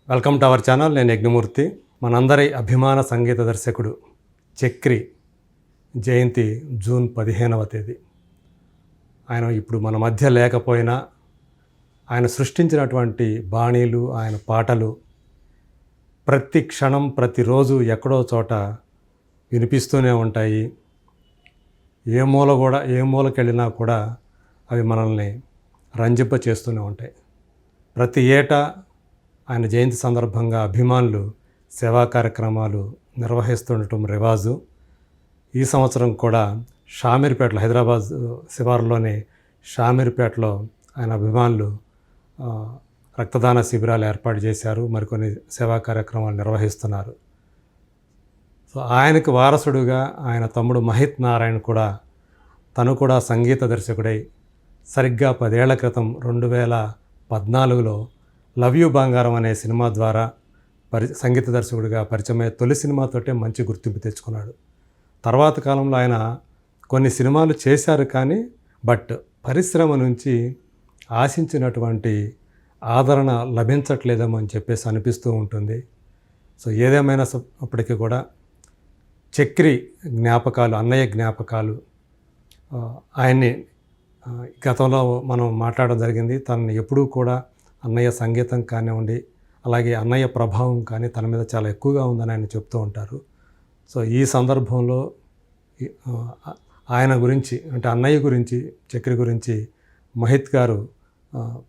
Welcome to our channel. నేను యజ్ఞమూర్తి. మనందరి అభిమాన సంగీత దర్శకుడు చక్రి జయంతి జూన్ 15వ తేదీ. ఆయన ఇప్పుడు మన మధ్య లేకపోయినా ఆయన సృష్టించినటువంటి బాణీలు, ఆయన పాటలు ప్రతి క్షణం ప్రతిరోజు ఎక్కడో చోట వినిపిస్తూనే ఉంటాయి. ఏ మూలకెళ్ళినా కూడా అవి మనల్ని రంజింప చేస్తూనే ఉంటాయి. ప్రతి ఏటా ఆయన జయంతి సందర్భంగా అభిమానులు సేవా కార్యక్రమాలు నిర్వహిస్తుండటం రివాజు. ఈ సంవత్సరం కూడా షామీర్పేటలో, హైదరాబాద్ శివారులోని షామీర్పేటలో ఆయన అభిమానులు రక్తదాన శిబిరాలు ఏర్పాటు చేశారు. మరికొన్ని సేవా కార్యక్రమాలు నిర్వహిస్తున్నారు. సో ఆయనకు వారసుడుగా ఆయన తమ్ముడు మహిత్ నారాయణ కూడా తను కూడా సంగీత దర్శకుడై సరిగ్గా 10 ఏళ్ల క్రితం 2014లో లవ్ యూ బంగారం అనే సినిమా ద్వారా సంగీత దర్శకుడిగా పరిచయమై తొలి సినిమాతోటే మంచి గుర్తింపు తెచ్చుకున్నాడు. తర్వాత కాలంలో ఆయన కొన్ని సినిమాలు చేశారు, కానీ పరిశ్రమ నుంచి ఆశించినటువంటి ఆదరణ లభించట్లేదేమో అని చెప్పేసి అనిపిస్తూ ఉంటుంది. సో ఏదేమైనా అప్పటికి కూడా చక్రి జ్ఞాపకాలు, అన్నయ్య జ్ఞాపకాలు, ఆయన్ని గతంలో మనం మాట్లాడడం జరిగింది. తనని ఎప్పుడూ కూడా అన్నయ్య సంగీతం కానివ్వండి, అలాగే అన్నయ్య ప్రభావం కానీ తన మీద చాలా ఎక్కువగా ఉందని ఆయన చెప్తూ ఉంటారు. సో ఈ సందర్భంలో ఆయన గురించి, అంటే అన్నయ్య గురించి, చక్రి గురించి మహిత్ గారు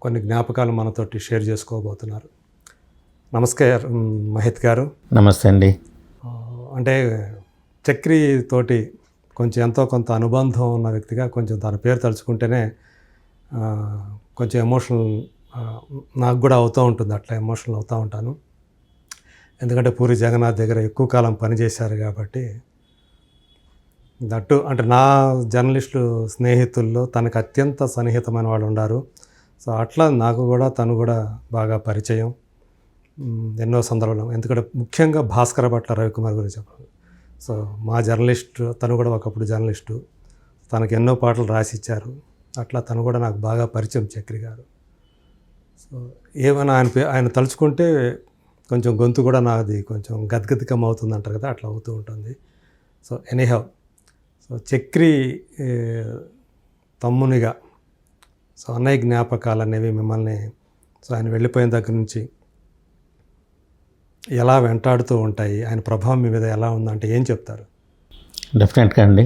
కొన్ని జ్ఞాపకాలు మనతోటి షేర్ చేసుకోబోతున్నారు. నమస్కారం మహిత్ గారు. నమస్తే అండి. అంటే చక్రి తోటి కొంచెం ఎంతో కొంత అనుబంధం ఉన్న వ్యక్తిగా కొంచెం తన పేరు తలుచుకుంటేనే కొంచెం ఎమోషనల్ నాకు కూడా అవుతూ ఉంటుంది. అట్లా ఎమోషనల్ అవుతూ ఉంటాను. ఎందుకంటే పూరి జగన్నాథ్ దగ్గర ఎక్కువ కాలం పనిచేశారు కాబట్టి. దట్టు అంటే నా జర్నలిస్టు స్నేహితుల్లో తనకు అత్యంత సన్నిహితమైన వాళ్ళు ఉన్నారు. సో అట్లా నాకు కూడా తను కూడా బాగా పరిచయం ఎన్నో సందర్భాలు. ఎందుకంటే ముఖ్యంగా భాస్కర భట్ల రవికుమార్ గురించి చెప్పాలి. సో మా జర్నలిస్టు, తను కూడా ఒకప్పుడు జర్నలిస్టు, తనకు ఎన్నో పాటలు రాసిచ్చారు. అట్లా తను కూడా నాకు బాగా పరిచయం చక్రి గారు. సో ఏమైనా ఆయన తలుచుకుంటే కొంచెం గొంతు కూడా నాది కొంచెం గద్గదికం అవుతుంది అంటారు కదా, అట్లా అవుతూ ఉంటుంది. సో ఎనీహౌ, సో చక్రి తమ్మునిగా సో అన్నయ్య జ్ఞాపకాలు అనేవి మిమ్మల్ని సో ఆయన వెళ్ళిపోయిన దగ్గర నుంచి ఎలా వెంటాడుతూ ఉంటాయి? ఆయన ప్రభావం మీ మీద ఎలా ఉందంటే ఏం చెప్తారు? డెఫినెట్గా అండి.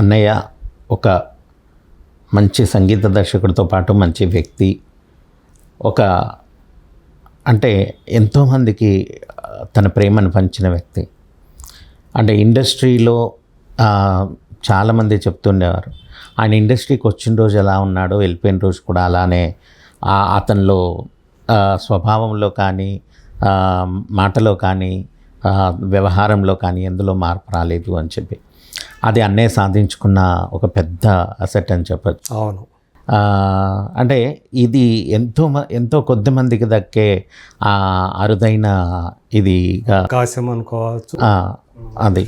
అన్నయ్య ఒక మంచి సంగీత దర్శకుడితో పాటు మంచి వ్యక్తి. అంటే ఎంతోమందికి తన ప్రేమను పంచిన వ్యక్తి. అంటే ఇండస్ట్రీలో చాలామంది చెప్తుండేవారు, ఆయన ఇండస్ట్రీకి వచ్చిన రోజు ఎలా ఉన్నాడో వెళ్ళిపోయిన రోజు కూడా అలానే అతనిలో స్వభావంలో కానీ, మాటలో కానీ, వ్యవహారంలో కానీ ఎందులో మార్పు రాలేదు అని చెప్పి అది అన్నయ్య సాధించుకున్న ఒక పెద్ద అసెట్ అని చెప్పచ్చు. అవును. అంటే ఇది ఎంతో కొద్ది మందికి దక్కే అరుదైన ఇది అవకాశం అనుకోవచ్చు, అది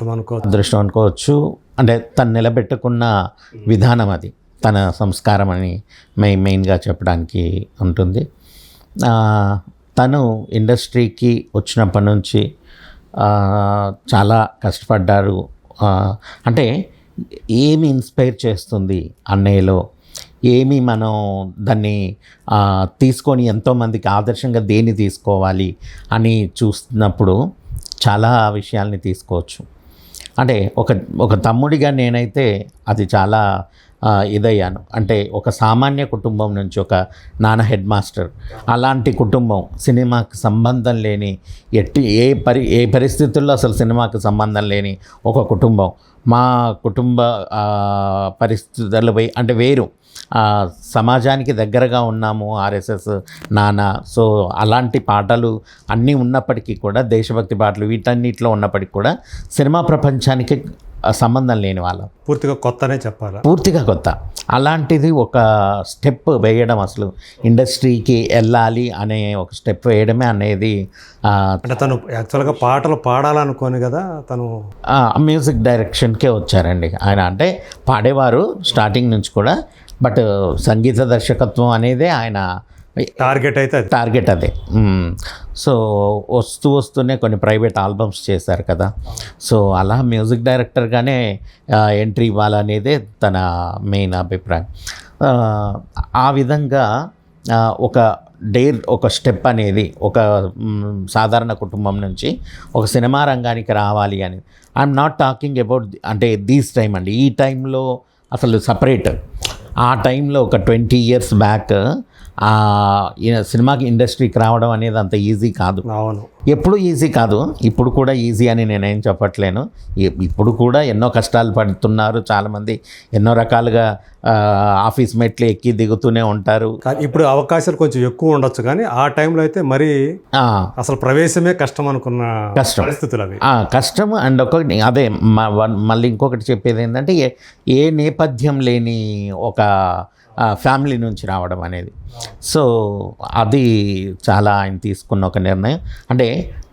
అదృష్టం అనుకోవచ్చు. అంటే తను నిలబెట్టుకున్న విధానం, అది తన సంస్కారం అని మెయిన్గా చెప్పడానికి ఉంటుంది. తను ఇండస్ట్రీకి వచ్చినప్పటి నుంచి చాలా కష్టపడ్డారు. అంటే ఏమి ఇన్స్పైర్ చేస్తుంది అన్నయ్యలో, ఏమి మనం దాన్ని తీసుకొని ఎంతోమందికి ఆదర్శంగా దేన్ని తీసుకోవాలి అని చూస్తున్నప్పుడు చాలా విషయాల్ని తీసుకోవచ్చు. అంటే ఒక తమ్ముడిగా నేనైతే అది చాలా ఇదయ్యాను. అంటే ఒక సామాన్య కుటుంబం నుంచి, ఒక నాన్న హెడ్ మాస్టర్, అలాంటి కుటుంబం, సినిమాకి సంబంధం లేని ఏ పరిస్థితుల్లో అసలు సినిమాకి సంబంధం లేని ఒక కుటుంబం, మా కుటుంబ పరిస్థితులు అంటే వేరు, సమాజానికి దగ్గరగా ఉన్నాము, ఆర్ఎస్ఎస్ నాన్న. సో అలాంటి పాటలు అన్నీ ఉన్నప్పటికీ కూడా, దేశభక్తి పాటలు వీటన్నిటిలో ఉన్నప్పటికీ కూడా సినిమా ప్రపంచానికి సంబంధం లేని వాళ్ళం. పూర్తిగా కొత్తనే చెప్పాలి, పూర్తిగా కొత్త. అలాంటిది ఒక స్టెప్ వేయడం, అసలు ఇండస్ట్రీకి వెళ్ళాలి అనే ఒక స్టెప్ వేయడమే అనేది. అంటే తను యాక్చువల్గా పాటలు పాడాలనుకోని కదా, తను మ్యూజిక్ డైరెక్షన్కే వచ్చారండి ఆయన. అంటే పాడేవారు స్టార్టింగ్ నుంచి కూడా, బట్ సంగీత దర్శకత్వం అనేదే ఆయన టార్గెట్ అయితే అది. టార్గెట్ అదే. సో వస్తూనే కొన్ని ప్రైవేట్ ఆల్బమ్స్ చేశారు కదా. సో అలా మ్యూజిక్ డైరెక్టర్గానే ఎంట్రీ ఇవ్వాలనేదే తన మెయిన్ అభిప్రాయం. ఆ విధంగా ఒక స్టెప్ అనేది ఒక సాధారణ కుటుంబం నుంచి ఒక సినిమా రంగానికి రావాలి అని. ఐఎమ్ నాట్ టాకింగ్ అబౌట్ అంటే దీస్ టైం అండి, ఈ టైంలో అసలు సపరేట్. ఆ టైంలో ఒక 20 years బ్యాక్ సినిమాకి ఇండస్ట్రీకి రావడం అనేది అంత ఈజీ కాదు. అవును, ఎప్పుడు ఈజీ కాదు, ఇప్పుడు కూడా ఈజీ అని నేనేం చెప్పట్లేను. ఇప్పుడు కూడా ఎన్నో కష్టాలు పడుతున్నారు చాలామంది, ఎన్నో రకాలుగా ఆఫీస్ మెట్లు ఎక్కి దిగుతూనే ఉంటారు. కానీ ఇప్పుడు అవకాశాలు కొంచెం ఎక్కువ ఉండొచ్చు, కానీ ఆ టైంలో అయితే మరి అసలు ప్రవేశమే కష్టం అనుకున్న పరిస్థితులు అవి. కష్టం. అండ్ ఒకటి అదే మళ్ళీ ఇంకొకటి చెప్పేది ఏంటంటే ఏ నేపథ్యం లేని ఒక ఫ్యామిలీ నుంచి రావడం అనేది. సో అది చాలా ఆయన తీసుకున్న ఒక నిర్ణయం. అంటే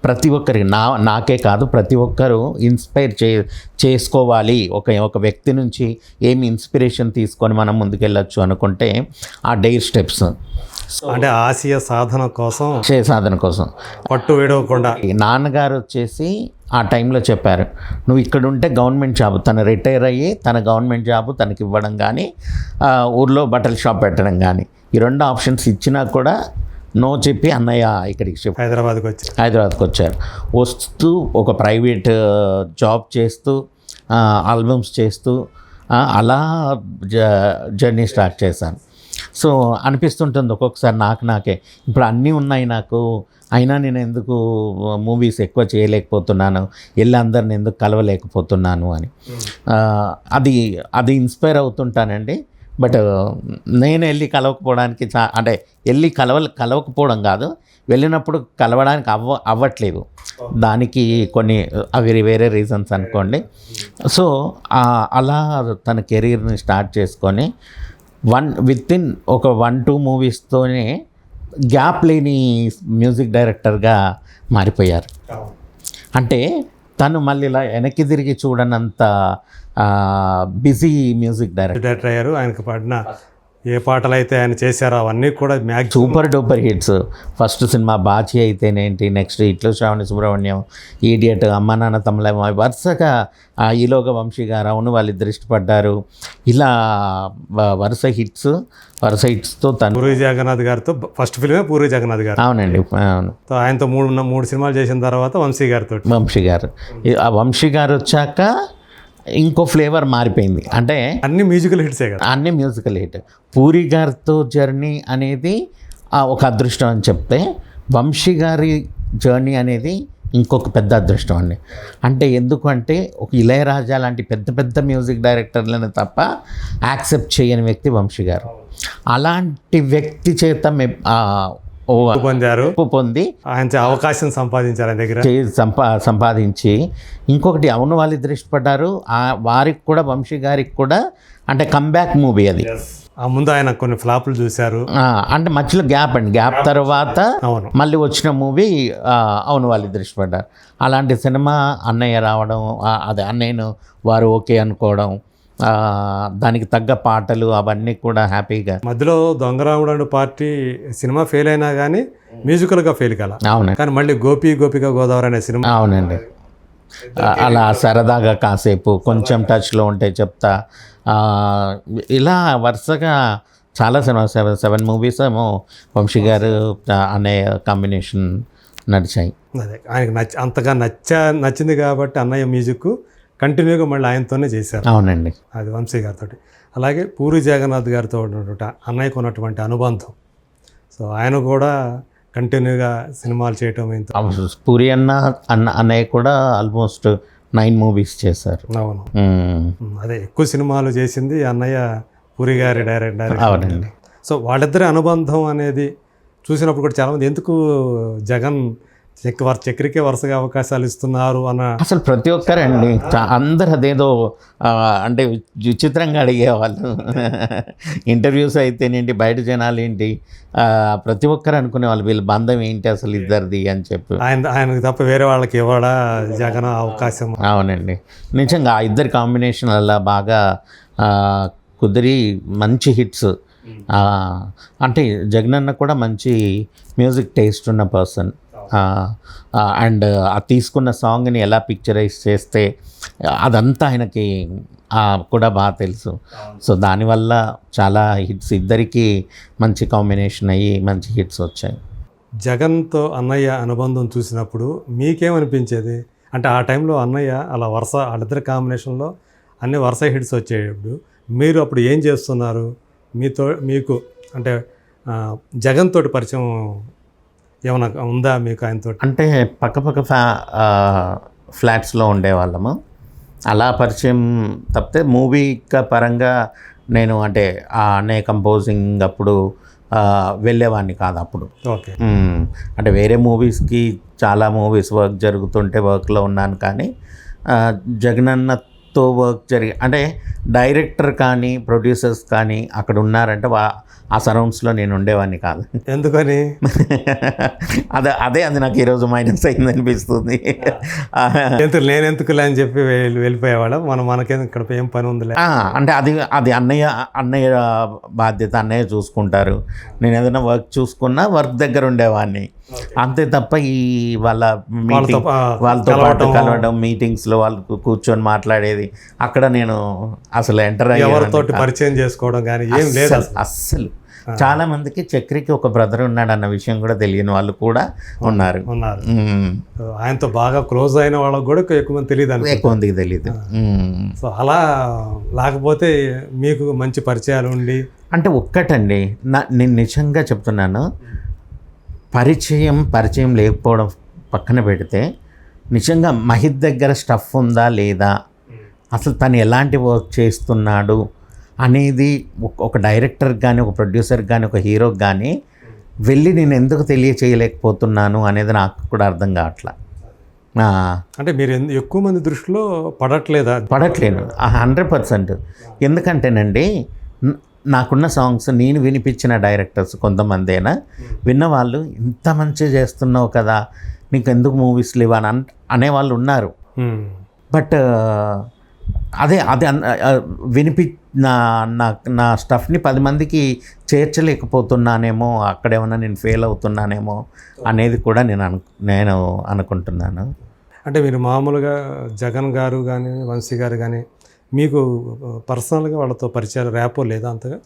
ప్రతి ఒక్కరికి నాకే కాదు, ప్రతి ఒక్కరూ ఇన్స్పైర్ చేసుకోవాలి. ఒక వ్యక్తి నుంచి ఏమి ఇన్స్పిరేషన్ తీసుకొని మనం ముందుకెళ్ళచ్చు అనుకుంటే ఆ డైర్ స్టెప్స్, అంటే ఆశయ సాధన కోసం పట్టు వేడవకుండా. నాన్నగారు వచ్చేసి ఆ టైంలో చెప్పారు, నువ్వు ఇక్కడ ఉంటే గవర్నమెంట్ జాబ్, తను రిటైర్ అయ్యి తన గవర్నమెంట్ జాబ్ తనకి ఇవ్వడం కానీ ఊర్లో బట్టల షాప్ పెట్టడం కానీ, ఈ 2 ఆప్షన్స్ ఇచ్చినా కూడా నో చెప్పి అన్నయ్య ఇక్కడికి హైదరాబాద్కి వచ్చారు. వస్తూ ఒక ప్రైవేట్ జాబ్ చేస్తూ ఆల్బమ్స్ చేస్తూ అలా జర్నీ స్టార్ట్ చేశాను. సో అనిపిస్తుంటుంది ఒక్కొక్కసారి నాకే ఇప్పుడు అన్నీ ఉన్నాయి నాకు, అయినా నేను ఎందుకు మూవీస్ ఎక్కువ చేయలేకపోతున్నాను, వెళ్ళి అందరిని ఎందుకు కలవలేకపోతున్నాను అని అది ఇన్స్పైర్ అవుతుంటానండి. బట్ నేను వెళ్ళి కలవకపోవడానికి అంటే వెళ్ళి కలవకపోవడం కాదు, వెళ్ళినప్పుడు కలవడానికి అవ్వట్లేదు. దానికి కొన్ని అవి వేరే రీజన్స్ అనుకోండి. సో అలా తన కెరీర్ని స్టార్ట్ చేసుకొని వితిన్ ఒక 1-2 మూవీస్తోనే గ్యాప్ లేని మ్యూజిక్ డైరెక్టర్గా మారిపోయారు. అంటే తను మళ్ళీ ఇలా వెనక్కి తిరిగి చూడనంత బిజీ మ్యూజిక్ డైరెక్టర్ అయ్యారు. ఆయనకు పాడిన ఏ పాటలు అయితే ఆయన చేశారో అవన్నీ కూడా super duper hits. First cinema Bachi అయితేనేంటి, నెక్స్ట్ ఇట్లు శ్రావణి సుబ్రహ్మణ్యం, ఈడియట్, అమ్మ నాన్న తమ్ముళ్ళ, వరుసగా ఈలోగా వంశీ గారు, అవును వాళ్ళిద్దరు ఇష్టపడ్డారు, ఇలా వరుస హిట్స్తో తను. పూరి జగన్నాథ్ గారితో ఫస్ట్ ఫిల్మే పూరి జగన్నాథ్ గారు. అవునండి, అవును. ఆయనతో మూడు సినిమాలు చేసిన తర్వాత వంశీ గారు వచ్చాక ఇంకో ఫ్లేవర్ మారిపోయింది. అంటే అన్ని మ్యూజికల్ హిట్సే కదా. అన్ని మ్యూజికల్ హిట్. పూరి గారితో జర్నీ అనేది ఒక అదృష్టం అని చెప్తే, వంశీ గారి జర్నీ అనేది ఇంకొక పెద్ద అదృష్టం అండి. అంటే ఎందుకంటే ఒక ఇళయరాజా లాంటి పెద్ద మ్యూజిక్ డైరెక్టర్లను తప్ప యాక్సెప్ట్ చేయని వ్యక్తి వంశీ గారు. అలాంటి వ్యక్తి చేత పొంది ఆయన అవకాశం సంపాదించారు, ఆయన దగ్గర సంపాదించి. ఇంకొకటి, అవును వాళ్ళిద్దరు ఇష్టపడ్డారు, వారికి కూడా వంశీ గారికి కూడా అంటే కంబ్యాక్ మూవీ అది. ముందు ఆయన కొన్ని ఫ్లాపులు చూశారు, అంటే మధ్యలో గ్యాప్ తర్వాత మళ్ళీ వచ్చిన మూవీ అవును వాళ్ళిద్దరు ఇష్టపడ్డారు. అలాంటి సినిమా అన్నయ్య రావడం, అదే అన్నయ్యను వారు ఓకే అనుకోవడం, దానికి తగ్గ పాటలు అవన్నీ కూడా హ్యాపీగా. మధ్యలో దొంగరాముడు పార్టీ సినిమా ఫెయిల్ అయినా కానీ మ్యూజికల్గా ఫెయిల్ కాల. అవును, కానీ మళ్ళీ గోపిక గోదావరి అనే సినిమా. అవునండి, అలా సరదాగా కాసేపు కొంచెం టచ్లో ఉంటే చెప్తా, ఇలా వరుసగా చాలా సినిమా 7 మూవీస్ ఏమో వంశీ గారు అనే కాంబినేషన్ నడిచాయి. అదే ఆయనకు అంతగా నచ్చింది కాబట్టి అన్నయ్య మ్యూజిక్ కంటిన్యూగా మళ్ళీ ఆయనతోనే చేశారు. అవునండి, అది వంశీ గారితో. అలాగే పూరి జగన్నాథ్ గారితో ఉన్నటువంటి అన్నయ్యకు ఉన్నటువంటి అనుబంధం, సో ఆయన కూడా కంటిన్యూగా సినిమాలు చేయటం. పూరి అన్నయ్య కూడా ఆల్మోస్ట్ 9 మూవీస్ చేశారు. అవును, అదే ఎక్కువ సినిమాలు చేసింది అన్నయ్య పూరి గారి డైరెక్టర్. అవునండి. సో వాళ్ళిద్దరి అనుబంధం అనేది చూసినప్పుడు కూడా చాలామంది ఎందుకు జగన్ చక్రికే వరుసగా అవకాశాలు ఇస్తున్నారు అన్న, అసలు ప్రతి ఒక్కరండి అందరు అదేదో అంటే విచిత్రంగా అడిగేవాళ్ళు. ఇంటర్వ్యూస్ అయితేనేంటి, బయట జనాలు ఏంటి, ప్రతి ఒక్కరు అనుకునేవాళ్ళు వీళ్ళ బంధం ఏంటి అసలు ఇద్దరిది అని చెప్పి. ఆయనకు తప్ప వేరే వాళ్ళకి ఇవ్వడా జగన్ అవకాశం. అవునండి, నిజంగా ఆ ఇద్దరి కాంబినేషన్ అలా బాగా కుదిరి మంచి హిట్స్ అంటే జగనన్న కూడా మంచి మ్యూజిక్ టేస్ట్ ఉన్న పర్సన్. అండ్ ఆ తీసుకున్న సాంగ్ని ఎలా పిక్చరైజ్ చేస్తే అదంతా ఆయనకి కూడా బాగా తెలుసు. సో దానివల్ల చాలా హిట్స్, ఇద్దరికి మంచి కాంబినేషన్ అయ్యి మంచి హిట్స్ వచ్చాయి. జగన్తో అన్నయ్య అనుబంధం చూసినప్పుడు మీకేమనిపించేది? అంటే ఆ టైంలో అన్నయ్య అలా వరుస వాళ్ళిద్దరి కాంబినేషన్లో అన్ని వరుస హిట్స్ వచ్చేటప్పుడు మీరు అప్పుడు ఏం చేస్తున్నారు? మీకు అంటే జగన్ తోటి పరిచయం ఏమైనా ఉందా మీకు ఆయనతో? అంటే పక్కపక్క ఫ్లాట్స్లో ఉండేవాళ్ళము. అలా పరిచయం తప్పితే మూవీ పరంగా నేను అంటే అన్నయ్య కంపోజింగ్ అప్పుడు వెళ్ళేవాడిని కాదు అప్పుడు. ఓకే. అంటే వేరే మూవీస్కి చాలా మూవీస్ వర్క్ జరుగుతుంటే వర్క్లో ఉన్నాను, కానీ జగనన్నతో వర్క్ అంటే డైరెక్టర్ కానీ ప్రొడ్యూసర్స్ కానీ అక్కడ ఉన్నారంటే ఆ సరౌండ్స్లో నేను ఉండేవాడిని కాదు. ఎందుకని? అదే అది నాకు ఈరోజు మైనస్ అయింది అనిపిస్తుంది. నేనెందుకులే అని చెప్పి వెళ్ళిపోయేవాళ్ళ మనకేం ఇక్కడ ఏం పని ఉందిలే అంటే అది అన్నయ్య బాధ్యత, అన్నయ్య చూసుకుంటారు. నేను ఏదైనా వర్క్ చూసుకున్నా వర్క్ దగ్గర ఉండేవాడిని అంతే తప్ప వాళ్ళతో పాటు కలవడం, మీటింగ్స్లో వాళ్ళు కూర్చొని మాట్లాడేది అక్కడ నేను అసలు ఎంటర్ అయ్యేవాడిని, పరిచయం చేసుకోవడం కానీ ఏం లేదు అస్సలు. చాలా మందికి చక్రికి ఒక బ్రదర్ ఉన్నాడు అన్న విషయం కూడా తెలియని వాళ్ళు కూడా ఉన్నారు. ఆయనతో బాగా క్లోజ్ అయిన వాళ్ళకి కూడా ఎక్కువ మంది తెలియదు. సో అలా లేకపోతే మీకు మంచి పరిచయాలు ఉండి అంటే ఒక్కటండి, నేను నిజంగా చెప్తున్నాను, పరిచయం లేకపోవడం పక్కన పెడితే నిజంగా మహిత్ దగ్గర స్టఫ్ ఉందా లేదా, అసలు తను ఎలాంటి వర్క్ చేస్తున్నాడు అనేది ఒక డైరెక్టర్కి కానీ ఒక ప్రొడ్యూసర్కి కానీ ఒక హీరోకి కానీ వెళ్ళి నేను ఎందుకు తెలియచేయలేకపోతున్నాను అనేది నాకు కూడా అర్థం కావట్లా. అంటే మీరు ఎక్కువ మంది దృష్టిలో పడట్లేదు 100%. ఎందుకంటేనండి నాకున్న సాంగ్స్ నేను వినిపించిన డైరెక్టర్స్ కొంతమందేనా విన్నవాళ్ళు ఇంత మంచిగా చేస్తున్నావు కదా, నీకు ఎందుకు మూవీస్ లేవు అని అనేవాళ్ళు ఉన్నారు. బట్ అదే నా స్టఫ్ని 10 మందికి చేర్చలేకపోతున్నానేమో, అక్కడేమన్నా నేను ఫెయిల్ అవుతున్నానేమో అనేది కూడా నేను అనుకుంటున్నాను. అంటే మీరు మామూలుగా జగన్ గారు కానీ వంశీ గారు కానీ మీకు పర్సనల్గా వాళ్ళతో పరిచయాలు ర్యాపో లేదా అంతగా?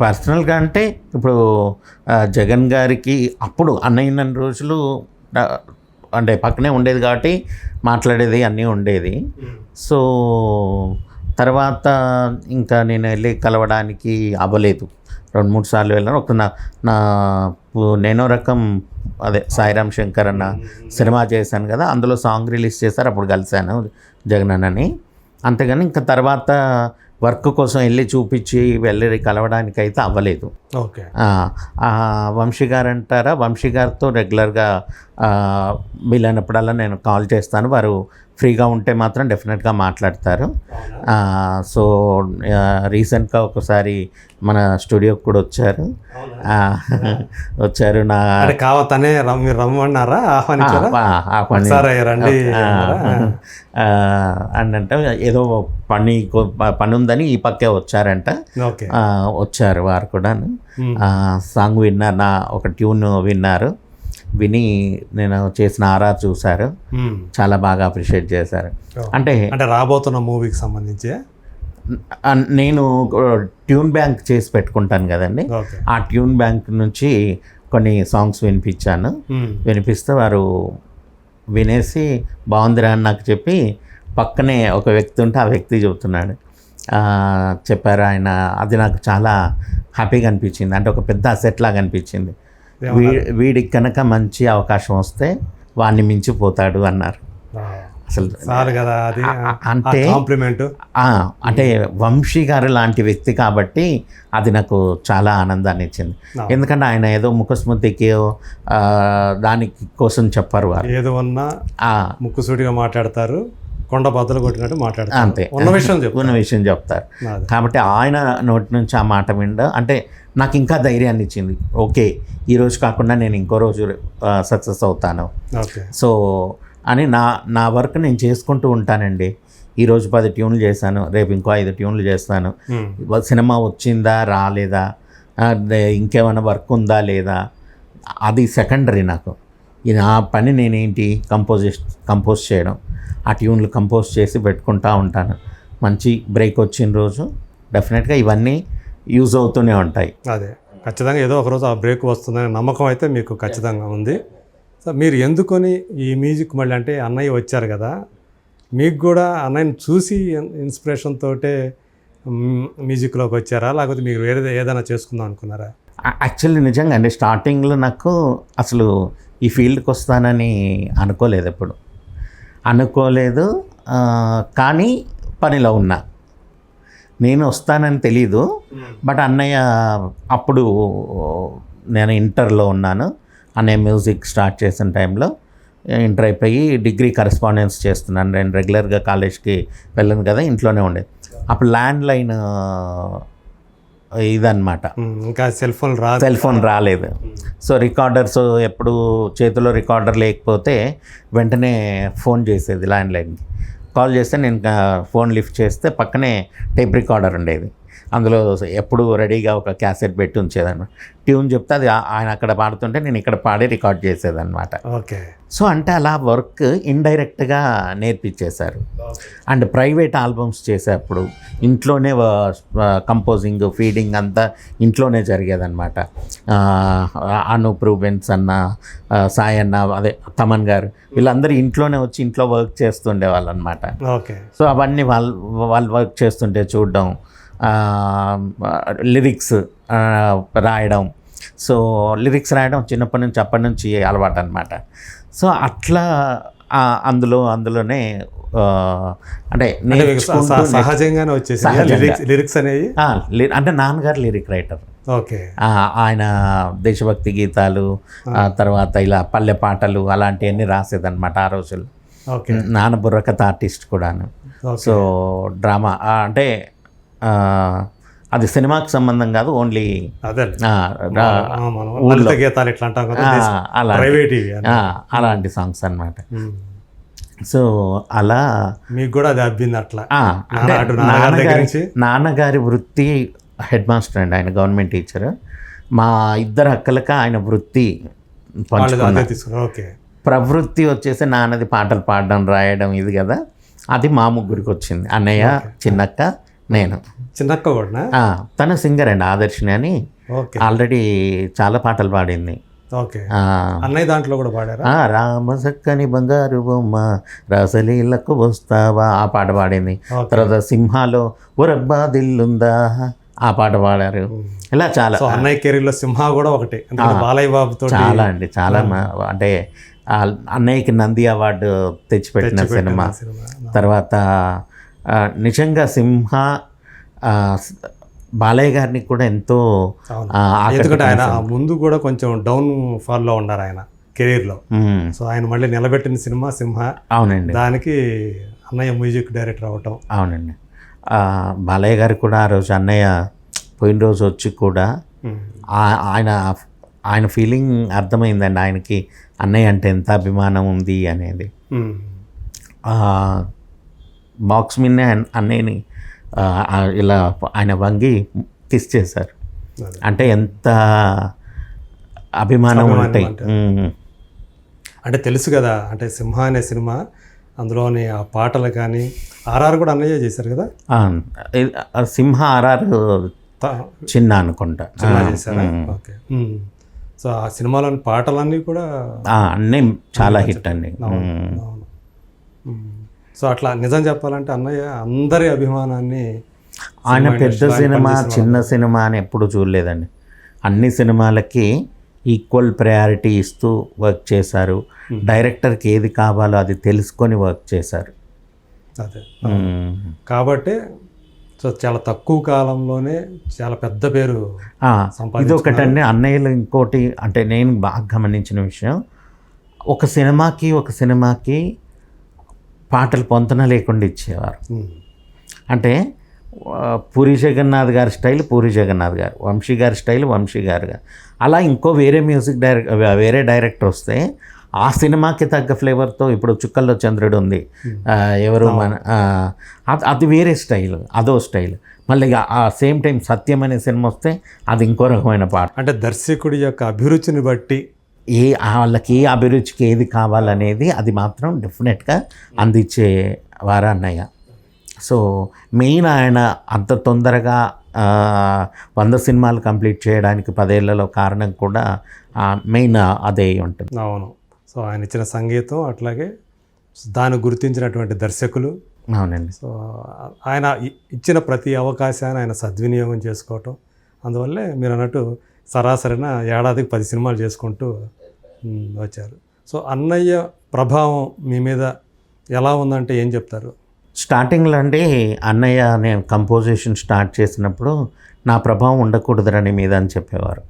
పర్సనల్గా అంటే ఇప్పుడు జగన్ గారికి అప్పుడు అన్నయ్య రోజులు అంటే పక్కనే ఉండేది కాబట్టి మాట్లాడేది అన్నీ ఉండేది. సో తర్వాత ఇంకా నేను వెళ్ళి కలవడానికి అవ్వలేదు. 2-3 సార్లు వెళ్ళాను. ఒక నేనో రకం సాయిరామ్ శంకర్ అన్న సినిమా చేశాను కదా, అందులో సాంగ్ రిలీజ్ చేశారు, అప్పుడు కలిశాను జగన్ అన్నని. అంతేగాని ఇంకా తర్వాత వర్క్ కోసం వెళ్ళి చూపించి వెళ్ళి కలవడానికి అయితే అవ్వలేదు. ఓకే. వంశీ గారు అంటారా, వంశీ గారితో రెగ్యులర్గా వీలైనప్పుడల్లా నేను కాల్ చేస్తాను. వారు ఫ్రీగా ఉంటే మాత్రం డెఫినెట్గా మాట్లాడతారు. సో రీసెంట్గా ఒకసారి మన స్టూడియోకి కూడా వచ్చారు. నా కావతనే మీరు రమ్మన్నారా, రండి అంటే ఏదో పని ఉందని ఈ పక్కే వచ్చారంట. వచ్చారు వారు కూడా. సాంగ్ విన్నారు, ఒక ట్యూన్ విన్నారు, విని నేను చేసిన ఆరా చూశారు, చాలా బాగా అప్రిషియేట్ చేశారు. అంటే రాబోతున్న మూవీకి సంబంధించి నేను ట్యూన్ బ్యాంక్ చేసి పెట్టుకుంటాను కదండి, ఆ ట్యూన్ బ్యాంక్ నుంచి కొన్ని సాంగ్స్ వినిపించాను. వినిపిస్తే వారు వినేసి బాగుందిరా అని నాకు చెప్పి, పక్కనే ఒక వ్యక్తి ఉంటే ఆ వ్యక్తి చెబుతున్నాడు, చెప్పారు ఆయన. అది నాకు చాలా హ్యాపీగా అనిపించింది. అంటే ఒక పెద్ద అసెట్ లాగా అనిపించింది. వీడికి కనుక మంచి అవకాశం వస్తే వాడిని మించిపోతాడు అన్నారు. అసలు అంటే అంటే వంశీ గారు లాంటి వ్యక్తి కాబట్టి అది నాకు చాలా ఆనందాన్ని ఇచ్చింది. ఎందుకంటే ఆయన ఏదో ముఖస్మృతికి దానికి కోసం చెప్పారు, వారు ఏదో ఉన్నా ముక్కుసూటిగా మాట్లాడతారు, కొండ బద్దలు కొట్టినట్టు మాట్లాడతారు, అంతే ఉన్న విషయం చెప్తారు. కాబట్టి ఆయన నోటి నుంచి ఆ మాట విండ అంటే నాకు ఇంకా ధైర్యాన్ని ఇచ్చింది. ఓకే, ఈరోజు కాకుండా నేను ఇంకో రోజు సక్సెస్ అవుతాను. సో అని నా వర్క్ నేను చేసుకుంటూ ఉంటానండి. ఈరోజు 10 ట్యూన్లు చేశాను, రేపు ఇంకో 5 ట్యూన్లు చేస్తాను, సినిమా వచ్చిందా రాలేదా, ఇంకేమైనా వర్క్ ఉందా లేదా, అది సెకండరీ నాకు. ఆ పని నేనేంటి కంపోజ్ చేయడం, ఆ ట్యూన్లు కంపోజ్ చేసి పెట్టుకుంటూ ఉంటాను. మంచి బ్రేక్ వచ్చిన రోజు డెఫినెట్గా ఇవన్నీ యూజ్ అవుతూనే ఉంటాయి. అదే ఖచ్చితంగా ఏదో ఒకరోజు ఆ బ్రేక్ వస్తుందనే నమ్మకం అయితే మీకు ఖచ్చితంగా ఉంది. సో మీరు ఎందుకొని ఈ మ్యూజిక్ మళ్ళీ అంటే అన్నయ్య వచ్చారు కదా, మీకు కూడా అన్నయ్యని చూసి ఇన్స్పిరేషన్ తోటే మ్యూజిక్లోకి వచ్చారా, లేకపోతే మీరు ఏదైనా చేసుకుందాం అనుకున్నారా? యాక్చువల్లీ నిజంగా అండి, స్టార్టింగ్లో నాకు అసలు ఈ ఫీల్డ్కి వస్తానని అనుకోలేదు. కానీ పనిలో ఉన్నా. నేను వస్తానని తెలీదు. బట్ అన్నయ్య అప్పుడు నేను ఇంటర్లో ఉన్నాను. అన్నయ్య మ్యూజిక్ స్టార్ట్ చేసిన టైంలో ఇంటర్ అయిపోయి డిగ్రీ కరెస్పాండెన్స్ చేస్తున్నాను. నేను రెగ్యులర్గా కాలేజ్కి వెళ్ళను కదా, ఇంట్లోనే ఉండేది. అప్పుడు ల్యాండ్లైన్ ఇదన్నమాట, ఇంకా సెల్ ఫోన్ రాలేదు. సో రికార్డర్స్ ఎప్పుడు చేతిలో రికార్డర్ లేకపోతే వెంటనే ఫోన్ చేసేది, ల్యాండ్లైన్కి కాల్ చేస్తే నేను ఫోన్ లిఫ్ట్ చేస్తే పక్కనే టేప్ రికార్డర్ ఉండేది. అందులో ఎప్పుడు రెడీగా ఒక క్యాసెట్ పెట్టి ఉంచేదన్నమాట. ట్యూన్ చెప్తే అది ఆయన అక్కడ పాడుతుంటే నేను ఇక్కడ పాడి రికార్డ్ చేసేదన్నమాట. ఓకే. సో అంటే అలా వర్క్ ఇండైరెక్ట్గా నేర్పించేశారు. అండ్ ప్రైవేట్ ఆల్బమ్స్ చేసేటప్పుడు ఇంట్లోనే కంపోజింగ్, ఫీడింగ్ అంతా ఇంట్లోనే జరిగేదన్నమాట. అనూప్ రూబెన్స్ అన్న, సాయి అన్న, అదే తమన్ గారు, వీళ్ళందరూ ఇంట్లోనే వచ్చి ఇంట్లో వర్క్ చేస్తుండేవాళ్ళు అనమాట. ఓకే. సో అవన్నీ వాళ్ళు వర్క్ చేస్తుంటే చూడడం, లిరిక్స్ రాయడం. సో లిరిక్స్ రాయడం అప్పటి నుంచి అలవాటు అనమాట. సో అట్లా అందులోనే అంటే సహజంగానే వచ్చేసి లిరిక్స్ అనేవి. అంటే నాన్నగారు లిరిక్ రైటర్. ఓకే. ఆయన దేశభక్తి గీతాలు, తర్వాత ఇలా పల్లె పాటలు అలాంటివన్నీ రాసేదన్నమాట ఆ రోజుల్లో. నాన్న బుర్రకథ ఆర్టిస్ట్ కూడాను. సో డ్రామా అంటే అది సినిమాకి సంబంధం కాదు, ఓన్లీ అలాంటి సాంగ్స్ అన్నమాట. సో అలా మీకు కూడా అది అబ్బింది అట్లా. నాన్నగారి వృత్తి హెడ్ మాస్టర్ అండి, ఆయన గవర్నమెంట్ టీచర్. మా ఇద్దరు అక్కలకి ఆయన వృత్తి ప్రవృత్తి వచ్చేసి నాన్నది పాటలు పాడడం, రాయడం ఇది కదా, అది మా ముగ్గురికి వచ్చింది. అన్నయ్య, చిన్నక్క, నేను. చిన్నక్క కూడా తన సింగర్ అండి, ఆదర్శిని అని. ఆల్రెడీ చాలా పాటలు పాడింది. అన్నయ్య దాంట్లో కూడా పాడారా? రామ సక్కని బంగారు బొమ్మ రాసలీలకు వస్తావా, ఆ పాట పాడింది. తర్వాత సింహాలో ఒరబ్బా దిల్లుందా, ఆ పాట పాడారు. ఇలా చాలా. అన్నయ్య కెరీర్లో సింహ కూడా ఒకటి, బాలయ్య బాబుతో చాలా అండి, చాలా. అంటే అన్నయ్యకి నంది అవార్డు తెచ్చిపెట్టిన సినిమా. తర్వాత నిజంగా సింహ బాలయ్య గారిని కూడా ఎంతో, ఎందుకంటే ఆయన ముందు కూడా కొంచెం డౌన్ ఫాల్లో ఉన్నారు ఆయన కెరీర్లో. సో ఆయన మళ్ళీ నిలబెట్టిన సినిమా సింహ. అవునండి. దానికి అన్నయ్య మ్యూజిక్ డైరెక్టర్ అవటం. అవునండి. బాలయ్య గారు కూడా ఆ రోజు అన్నయ్య పోయిన రోజు వచ్చి కూడా ఆయన ఫీలింగ్ అర్థమైందండి ఆయనకి, అన్నయ్య అంటే ఎంత అభిమానం ఉంది అనేది. బాక్స్ మీదనే అన్నయ్యని ఇలా ఆయన వంగి కిస్ చేశారు. అంటే ఎంత అభిమానం ఉంటాయి. అంటే తెలుసు కదా, అంటే సింహ అనే సినిమా అందులోని ఆ పాటలు కానీ, ఆర్ఆర్ కూడా అన్నయ్య చేశారు కదా. సింహ ఆర్ఆర్ చిన్న అనుకుంటా చేశారా? ఓకే. సో ఆ సినిమాలోని పాటలన్నీ కూడా అన్నీ చాలా హిట్ అండి. సో అట్లా నిజం చెప్పాలంటే అన్నయ్య అందరి అభిమానాన్ని, ఆయన పెద్ద సినిమా చిన్న సినిమా అని ఎప్పుడు చూడలేదండి. అన్ని సినిమాలకి ఈక్వల్ ప్రయారిటీ ఇస్తూ వర్క్ చేశారు. డైరెక్టర్కి ఏది కావాలో అది తెలుసుకొని వర్క్ చేశారు. అదే కాబట్టి సో చాలా తక్కువ కాలంలోనే చాలా పెద్ద పేరు ఇది ఒకటండి. అన్నయ్యలు ఇంకోటి అంటే నేను బాగా గమనించిన విషయం, ఒక సినిమాకి పాటలు పొంతన లేకుండా ఇచ్చేవారు. అంటే పూరి జగన్నాథ్ గారి స్టైల్ పూరి జగన్నాథ్ గారు, వంశీ గారి స్టైల్ వంశీ గారు. అలా ఇంకో వేరే డైరెక్టర్ వస్తే ఆ సినిమాకి తగ్గ ఫ్లేవర్తో, ఇప్పుడు చుక్కల్లో చంద్రుడు ఉంది, ఎవరు మన అది వేరే స్టైల్, అదో స్టైల్. మళ్ళీ ఆ సేమ్ టైం సత్యం అనే సినిమా వస్తే అది ఇంకో రకమైన పాట. అంటే దర్శకుడి యొక్క అభిరుచిని బట్టి వాళ్ళకి ఏ అభిరుచికి ఏది కావాలనేది అది మాత్రం డెఫినెట్గా అందించేవారు అన్నయ్య. సో మెయిన్ ఆయన అంత తొందరగా 100 సినిమాలు కంప్లీట్ చేయడానికి 10 ఏళ్లలో కారణం కూడా మెయిన్ అదే ఉంటుంది. అవును. సో ఆయన ఇచ్చిన సంగీతం, అట్లాగే దాన్ని గుర్తించినటువంటి దర్శకులు. అవునండి. సో ఆయన ఇచ్చిన ప్రతి అవకాశాన్ని ఆయన సద్వినియోగం చేసుకోవటం, అందువల్లే మీరు అన్నట్టు సరాసరిన ఏడాదికి 10 సినిమాలు చేసుకుంటూ వచ్చారు. సో అన్నయ్య ప్రభావం మీ మీద ఎలా ఉందంటే ఏం చెప్తారు? స్టార్టింగ్లో అండి అన్నయ్య నేను కంపోజిషన్ స్టార్ట్ చేసినప్పుడు నా ప్రభావం ఉండకూడదురా నీ మీద అని చెప్పేవారు.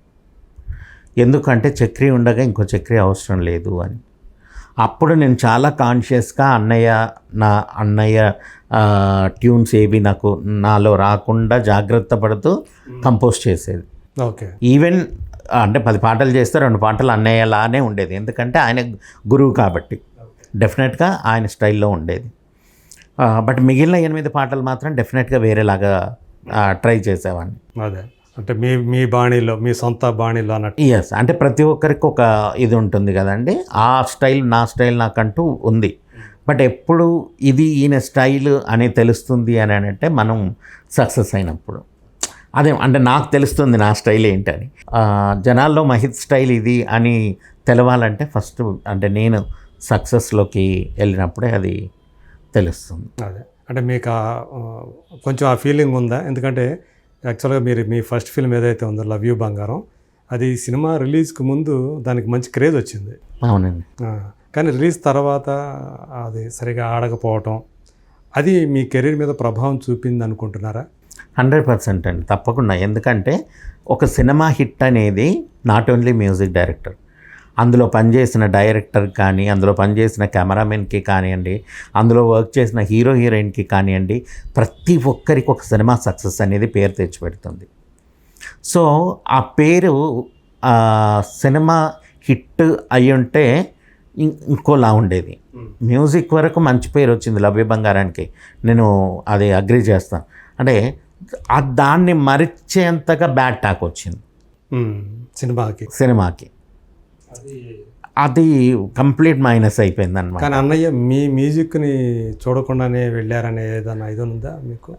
ఎందుకంటే చక్రి ఉండగా ఇంకో చక్రి అవసరం లేదు అని. అప్పుడు నేను చాలా కాన్షియస్గా అన్నయ్య ట్యూన్స్ ఏవి నాలో రాకుండా జాగ్రత్త పడుతూ కంపోజ్ చేసేది. ఓకే. ఈవెన్ అంటే 10 పాటలు చేస్తే 2 పాటలు అన్నయ్యలానే ఉండేది. ఎందుకంటే ఆయన గురువు కాబట్టి డెఫినెట్గా ఆయన స్టైల్లో ఉండేది. బట్ మిగిలిన 8 పాటలు మాత్రం డెఫినెట్గా వేరేలాగా ట్రై చేసేవాడిని. అదే అంటే మీ బాణీలో, మీ సొంత బాణీలో అన్నట్టు. ఎస్, అంటే ప్రతి ఒక్కరికి ఒక ఇది ఉంటుంది కదండి, ఆ స్టైల్ నా స్టైల్ నాకంటూ ఉంది. బట్ ఎప్పుడు ఇది ఈయన స్టైల్ అని తెలుస్తుంది అని అంటే మనం సక్సెస్ అయినప్పుడు. అదే అంటే నాకు తెలుస్తుంది నా స్టైల్ ఏంటని. జనాల్లో మహిత్ స్టైల్ ఇది అని తెలవాలంటే ఫస్ట్ అంటే నేను సక్సెస్లోకి వెళ్ళినప్పుడే అది తెలుస్తుంది. అదే అంటే మీకు కొంచెం ఆ ఫీలింగ్ ఉందా? ఎందుకంటే యాక్చువల్గా మీ ఫస్ట్ ఫిల్మ్ ఏదైతే ఉందో లవ్ యూ బంగారం, అది సినిమా రిలీజ్కి ముందు దానికి మంచి క్రేజ్ వచ్చింది. అవునండి. కానీ రిలీజ్ తర్వాత అది సరిగా ఆడకపోవటం, అది మీ కెరీర్ మీద ప్రభావం చూపింది అనుకుంటున్నారా? 100% అండి, తప్పకుండా. ఎందుకంటే ఒక సినిమా హిట్ అనేది నాట్ ఓన్లీ మ్యూజిక్ డైరెక్టర్, అందులో పనిచేసిన డైరెక్టర్ కానీ, అందులో పనిచేసిన కెమెరామెన్కి కానివ్వండి, అందులో వర్క్ చేసిన హీరోయిన్కి కానివ్వండి, ప్రతి ఒక్కరికి ఒక సినిమా సక్సెస్ అనేది పేరు తెచ్చిపెడుతుంది. సో ఆ పేరు సినిమా హిట్ అయి ఉంటే ఇంకోలా ఉండేది. మ్యూజిక్ వరకు మంచి పేరు వచ్చింది లవ్ యూ బంగారానికి, నేను అది అగ్రీ చేస్తాను. అంటే దాన్ని మరిచేంతగా బ్యాడ్ టాక్ వచ్చింది సినిమాకి. అది కంప్లీట్ మైనస్ అయిపోయింది అనమాట. కానీ అన్నయ్య మీ మ్యూజిక్ని చూడకుండానే వెళ్ళారనే ఏదన్నా ఇది ఉందా మీకు?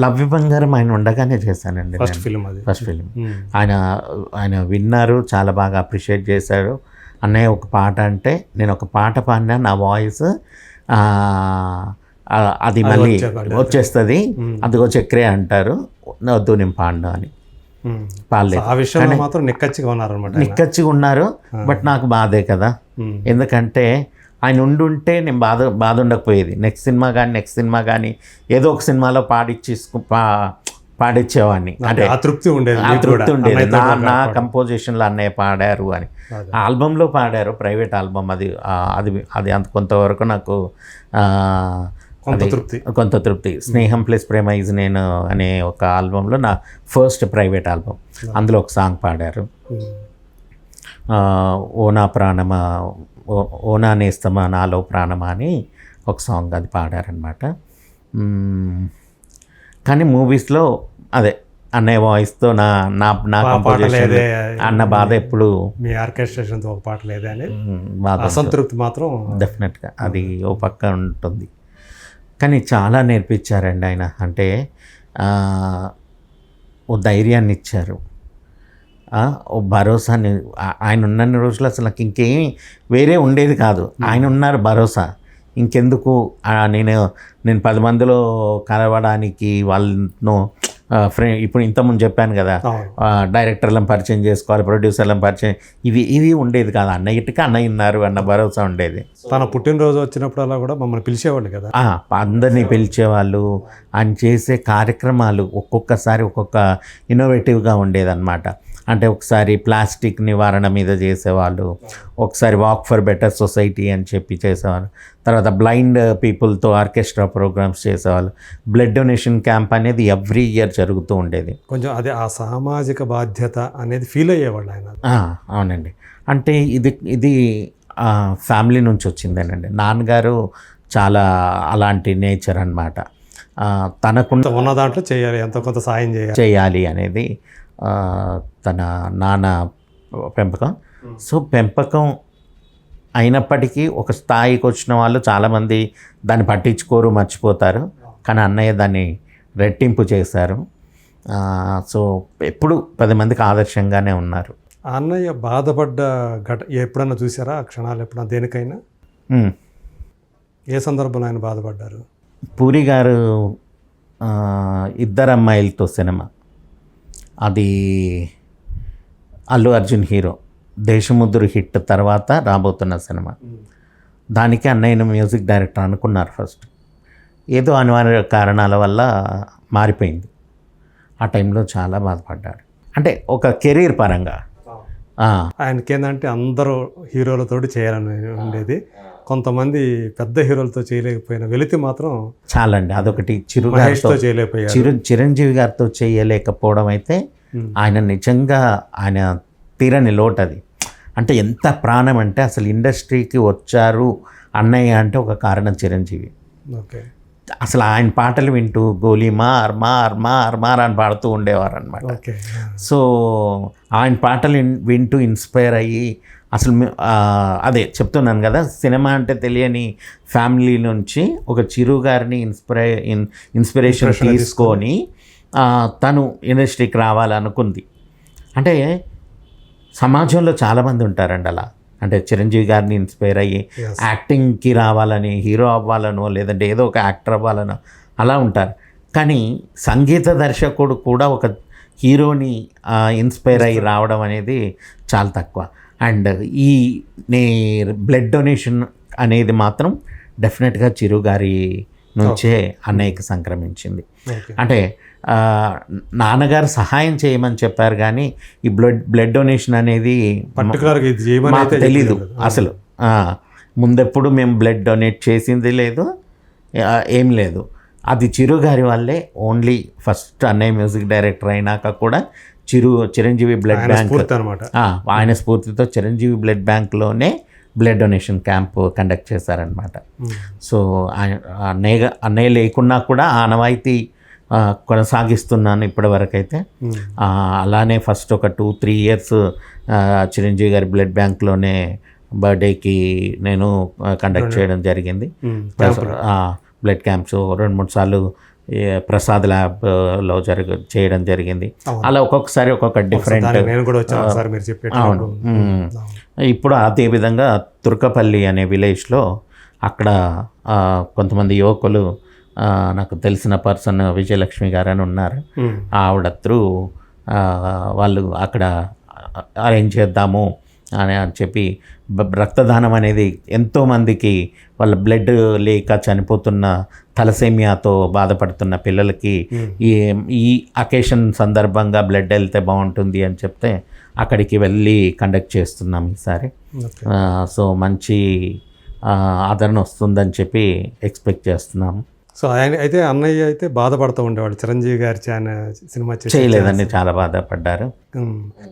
లవ్ యూ బంగారం ఆయన ఉండగానే చేశానండి ఫస్ట్ ఫిల్మ్. ఆయన విన్నారు, చాలా బాగా అప్రిషియేట్ చేశారు. అన్నయ్య ఒక పాట అంటే నేను ఒక పాట పాడినా నా వాయిస్ అది మళ్ళీ వచ్చేస్తుంది, అదిగో చక్రే అంటారు, వద్దు నేను పాడినా అని పాడలేదు. ఆ విషయంలో మాత్రం నిక్కచ్చిగా ఉన్నారనమాట. నిక్కచ్చిగా ఉన్నారు. బట్ నాకు బాధే కదా, ఎందుకంటే ఆయన ఉండుంటే నేను బాధ ఉండకపోయేది. నెక్స్ట్ సినిమా కానీ ఏదో ఒక సినిమాలో పాడిచ్చేవాడిని. అంటే తృప్తి ఉండేది నా కంపోజిషన్లో అన్నయ్య పాడారు అని. ఆల్బంలో పాడారు, ప్రైవేట్ ఆల్బమ్, అది అంత కొంతవరకు నాకు కొంత తృప్తి. స్నేహం ప్లస్ ప్రేమ ఈజ్ నేను అనే ఒక ఆల్బంలో నా ఫస్ట్ ప్రైవేట్ ఆల్బమ్, అందులో ఒక సాంగ్ పాడారు. ఓనా ప్రాణమా, ఓనా నేస్తమా నాలో ప్రాణమా అని ఒక సాంగ్ అది పాడారనమాట. కానీ మూవీస్లో అదే అన్నయ్య వాయిస్తో నా కంపోజిషన్ అన్న బాధ ఎప్పుడు, మీ ఆర్కెస్ట్రేషన్తో ఒక పాట లేదే అని అసంతృప్తి మాత్రం డెఫినెట్గా అది ఓ పక్క ఉంటుంది. కానీ చాలా నేర్పించారండి ఆయన. అంటే ఓ ధైర్యాన్ని ఇచ్చారు, ఓ భరోసాని. ఆయన ఉన్నన్ని రోజులు అసలు నాకు ఇంకేం వేరే ఉండేది కాదు. ఆయన ఉన్నారు భరోసా, ఇంకెందుకు నేను 10 మందిలో కలవడానికి వాళ్ళను ఇప్పుడు ఇంతకుముందు చెప్పాను కదా, డైరెక్టర్లను పరిచయం చేసుకోవాలి, ప్రొడ్యూసర్లను పరిచయం, ఇవి ఉండేది కాదు. అన్నయ్యటికి అన్నయ్య ఉన్నారు అన్న భరోసా ఉండేది. తన పుట్టినరోజు వచ్చినప్పుడు అలా కూడా మమ్మల్ని పిలిచేవాళ్ళు కదా, అందరినీ పిలిచేవాళ్ళు. ఆయన చేసే కార్యక్రమాలు ఒక్కొక్కసారి ఒక్కొక్క ఇన్నోవేటివ్గా ఉండేదన్నమాట. అంటే ఒకసారి ప్లాస్టిక్ నివారణ మీద చేసేవాళ్ళు, ఒకసారి వాక్ ఫర్ బెటర్ సొసైటీ అని చెప్పి చేసేవాళ్ళు, తర్వాత బ్లైండ్ పీపుల్తో ఆర్కెస్ట్రా ప్రోగ్రామ్స్ చేసేవాళ్ళు. బ్లడ్ డొనేషన్ క్యాంప్ అనేది ఎవ్రీ ఇయర్ జరుగుతూ ఉండేది. కొంచెం అదే ఆ సామాజిక బాధ్యత అనేది ఫీల్ అయ్యేవాళ్ళు ఆయన. అవునండి. అంటే ఇది ఫ్యామిలీ నుంచి వచ్చిందేనండి. నాన్నగారు చాలా అలాంటి నేచర్ అన్నమాట. తనకున్న ఉన్న దాంట్లో చేయాలి, ఎంతో కొంత సాయం చేయాలి అనేది తన నాన్న పెంపకం. సో పెంపకం అయినప్పటికీ ఒక స్థాయికి వచ్చిన వాళ్ళు చాలామంది దాన్ని పట్టించుకోరు, మర్చిపోతారు. కానీ అన్నయ్య దాన్ని రెట్టింపు చేశారు. సో ఎప్పుడు 10 మందికి ఆదర్శంగానే ఉన్నారు. అన్నయ్య బాధపడ్డ ఎప్పుడన్నా చూసారా ఆ క్షణాలు? ఎప్పుడన్నా దేనికైనా ఏ సందర్భంలో ఆయన బాధపడ్డారు? పూరి గారు 2 అమ్మాయిలతో సినిమా, అది అల్లు అర్జున్ హీరో, దేశముద్రు హిట్ తర్వాత రాబోతున్న సినిమా. దానికి అన్నయ్యను మ్యూజిక్ డైరెక్టర్ అనుకున్నారు ఫస్ట్. ఏదో అనివార్య కారణాల వల్ల మారిపోయింది. ఆ టైంలో చాలా బాధపడ్డాడు. అంటే ఒక కెరీర్ పరంగా ఆయనకి ఏంటంటే అందరూ హీరోలతోటి చేయాలని ఉండేది. కొంతమంది పెద్ద హీరోలతో చేయలేకపోయిన వెలితి మాత్రం చాలండి. అదొకటి చిరంజీవి గారితో చేయలేకపోవడం అయితే ఆయన నిజంగా ఆయన తీరని లోటు అది. అంటే ఎంత ప్రాణం అంటే అసలు ఇండస్ట్రీకి వచ్చారు అన్నయ్య అంటే ఒక కారణం చిరంజీవి. ఓకే. అసలు ఆయన పాటలు వింటూ గోలీ మార్ మార్ మార్ మార్ అని పాడుతూ ఉండేవారు అనమాట. సో ఆయన పాటలు వింటూ ఇన్స్పైర్ అయ్యి అసలు అదే చెప్తున్నాను కదా, సినిమా అంటే తెలియని ఫ్యామిలీ నుంచి ఒక చిరు గారిని ఇన్స్పిరేషన్ తీసుకొని తను ఇండస్ట్రీకి రావాలనుకుంది. అంటే సమాజంలో చాలామంది ఉంటారండి అలా. అంటే చిరంజీవి గారిని ఇన్స్పైర్ అయ్యి యాక్టింగ్కి రావాలని, హీరో అవ్వాలనో లేదంటే ఏదో ఒక యాక్టర్ అవ్వాలనో అలా ఉంటారు. కానీ సంగీత దర్శకుడు కూడా ఒక హీరోని ఇన్స్పైర్ అయ్యి రావడం అనేది చాలా తక్కువ. అండ్ ఈ బ్లడ్ డొనేషన్ అనేది మాత్రం డెఫినెట్గా చిరు గారి నుంచే అన్నయ్యకి సంక్రమించింది. అంటే నాన్నగారు సహాయం చేయమని చెప్పారు కానీ ఈ బ్లడ్ డొనేషన్ అనేది మాకు తెలీదు అసలు. ముందెప్పుడు మేము బ్లడ్ డొనేట్ చేసింది లేదు, ఏం లేదు. అది చిరు గారి వల్లే. ఓన్లీ ఫస్ట్ అన్నయ్య మ్యూజిక్ డైరెక్టర్ అయినాక కూడా చిరంజీవి బ్లడ్ బ్యాంక్ అనమాట, ఆయన స్ఫూర్తితో చిరంజీవి బ్లడ్ బ్యాంక్లోనే బ్లడ్ డొనేషన్ క్యాంప్ కండక్ట్ చేశారనమాట. సో అన్నయ్య లేకున్నా కూడా ఆనవాయితీ కొనసాగిస్తున్నాను ఇప్పటివరకు అయితే. అలానే ఫస్ట్ ఒక 2-3 ఇయర్స్ చిరంజీవి గారి బ్లడ్ బ్యాంక్లోనే బర్త్డేకి నేను కండక్ట్ చేయడం జరిగింది. బ్లడ్ క్యాంప్స్ 2-3 సార్లు ప్రసాద్ ల్యాబ్లో చేయడం జరిగింది. అలా ఒక్కొక్కసారి ఒక్కొక్క డిఫరెంట్. అవును. ఇప్పుడు అదే విధంగా తుర్కపల్లి అనే విలేజ్లో అక్కడ కొంతమంది యువకులు, నాకు తెలిసిన పర్సన్ విజయలక్ష్మి గారు అని ఉన్నారు, ఆవిడ త్రూ వాళ్ళు అక్కడ అరేంజ్ చేద్దాము అని చెప్పి రక్తదానం అనేది ఎంతోమందికి వాళ్ళ బ్లడ్ లేక చనిపోతున్న థలసేమియాతో బాధపడుతున్న పిల్లలకి ఈ అకేషన్ సందర్భంగా బ్లడ్ వెళ్తే బాగుంటుంది అని చెప్తే అక్కడికి వెళ్ళి కండక్ట్ చేస్తున్నాం ఈసారి. సో మంచి ఆదరణ వస్తుందని చెప్పి ఎక్స్పెక్ట్ చేస్తున్నాము. సో ఆయన అయితే అన్నయ్య అయితే బాధపడుతూ ఉండేవాడు చిరంజీవి గారి సినిమా చేయలేదని చాలా బాధపడ్డారు.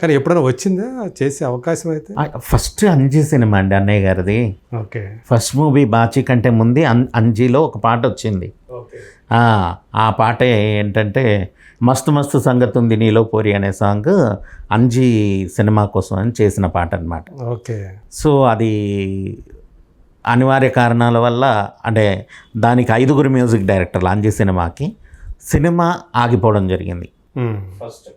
కానీ ఎప్పుడైనా వచ్చిందా చేసే అవకాశం? అయితే ఫస్ట్ అంజీ సినిమా అండి అన్నయ్య గారిది. ఓకే. ఫస్ట్ మూవీ బాచి కంటే ముందు అంజీలో ఒక పాట వచ్చింది. ఆ పాట ఏంటంటే మస్తు మస్తు సంగతి ఉంది నీలో పోరి అనే సాంగ్ అంజీ సినిమా కోసం అని చేసిన పాట అనమాట. ఓకే. సో అది అనివార్య కారణాల వల్ల, అంటే దానికి 5 మ్యూజిక్ డైరెక్టర్లు అంజీ సినిమాకి, సినిమా ఆగిపోవడం జరిగింది. ఫస్ట్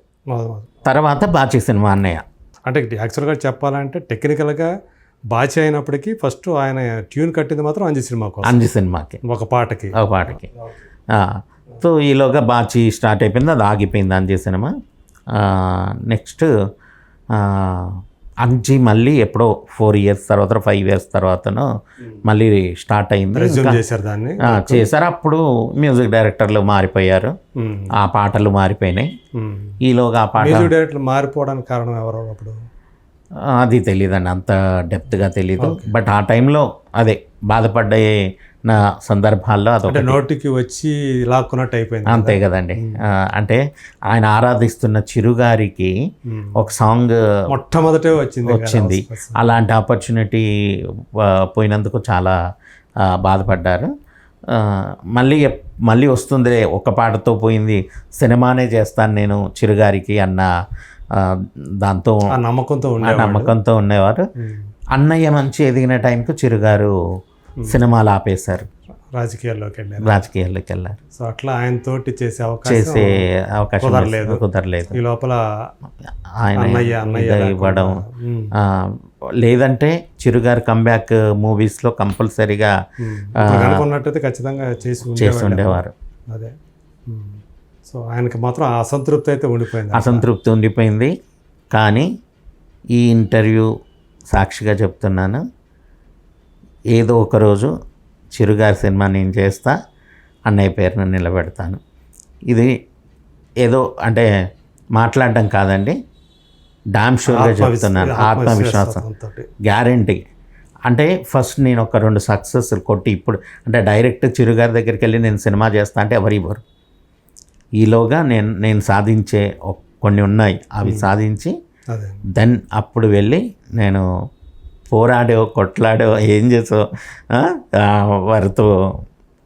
తర్వాత బాచి సినిమా అన్నయ్య. అంటే యాక్చువల్గా చెప్పాలంటే టెక్నికల్గా బాచి అయినప్పటికీ ఫస్ట్ ఆయన ట్యూన్ కట్టింది మాత్రం అంజీ సినిమాకి, ఒక పాటకి. సో ఈలోగా బాచి స్టార్ట్ అయిపోయింది, అది ఆగిపోయింది అంజీ సినిమా. నెక్స్ట్ అంచి మళ్ళీ ఎప్పుడో 4 years తర్వాత 5 years తర్వాతనో మళ్ళీ స్టార్ట్ అయింది. రెజ్యూమ్ చేశారు దాన్ని. చేశారు. అప్పుడు మ్యూజిక్ డైరెక్టర్లు మారిపోయారు, ఆ పాటలు మారిపోయినాయి. ఈలోగా ఆ పాట మ్యూజిక్ డైరెక్టర్ మారిపోవడానికి కారణం ఎవరో అప్పుడు అది తెలియదండి, అంత డెప్త్గా తెలీదు. బట్ ఆ టైంలో అదే బాధపడ్డే నా సందర్భాల్లో అదొక నోటికి వచ్చి లాక్కున్నట్టు అయిపోయింది. అంతే కదండి. అంటే ఆయన ఆరాధిస్తున్న చిరుగారికి ఒక సాంగ్ మొట్టమొదటే వచ్చింది. అలాంటి ఆపర్చునిటీ పోయినందుకు చాలా బాధపడ్డారు. మళ్ళీ వస్తుంది, ఒక పాటతో పోయింది, సినిమానే చేస్తాను నేను చిరుగారికి అన్న దాంతో నమ్మకంతో ఉండేవారు. అన్నయ్య మంచి ఎదిగిన టైంకు చిరుగారు సినిమాలు ఆపేశారు, రాజకీయాల్లోకి వెళ్ళారు. సో అట్లా ఆయన తోటి చేసే అవకాశం కుదరలేదు. ఈ లోపల ఆయన ఇవ్వడం, లేదంటే చిరుగారు కంబ్యాక్ మూవీస్లో కంపల్సరీగా అనుకున్నట్టయితే ఖచ్చితంగా చేసి ఉండేవారు. అదే. సో ఆయనకి మాత్రం అసంతృప్తి ఉండిపోయింది. కానీ ఈ ఇంటర్వ్యూ సాక్షిగా చెప్తున్నాను, ఏదో ఒకరోజు చిరుగారి సినిమా నేను చేస్తా, అన్నయ్య పేరును నిలబెడతాను. ఇది ఏదో అంటే మాట్లాడడం కాదండి, డామ్ షూర్గా చెప్తున్నాను, ఆత్మవిశ్వాసం, గ్యారంటీ. అంటే ఫస్ట్ నేను ఒక 2 సక్సెస్ కొట్టి, ఇప్పుడు అంటే డైరెక్ట్ చిరుగారి దగ్గరికి వెళ్ళి నేను సినిమా చేస్తా అంటే ఎవరు ఇవ్వరు. ఈలోగా నేను సాధించే కొన్ని ఉన్నాయి, అవి సాధించి దెన్ అప్పుడు వెళ్ళి నేను కొట్లాడో ఏం చేసో వారితో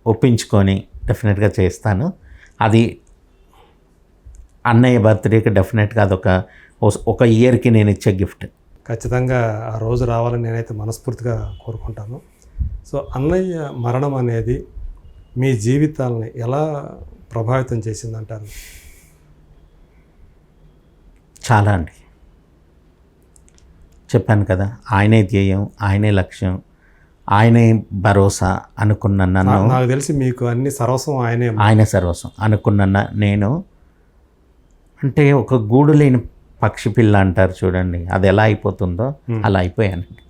ఒప్పించుకొని డెఫినెట్గా చేస్తాను. అది అన్నయ్య బర్త్డేకి డెఫినెట్గా అదొక ఒక ఇయర్కి నేను ఇచ్చే గిఫ్ట్. ఖచ్చితంగా ఆ రోజు రావాలని నేనైతే మనస్ఫూర్తిగా కోరుకుంటాను. సో అన్నయ్య మరణం అనేది మీ జీవితాలని ఎలా ప్రభావితం చేసిందంటారు? చాలా అండి, చెప్పాను కదా, ఆయనే ధ్యేయం, ఆయనే లక్ష్యం, ఆయనే భరోసా అనుకున్న నన్ను, నాకు తెలిసి మీకు అన్ని సర్వస్వం ఆయనే సర్వస్వం అనుకున్న నేను, అంటే ఒక గూడు లేని పక్షి పిల్ల అంటారు చూడండి, అది ఎలా అయిపోతుందో అలా అయిపోయానండి.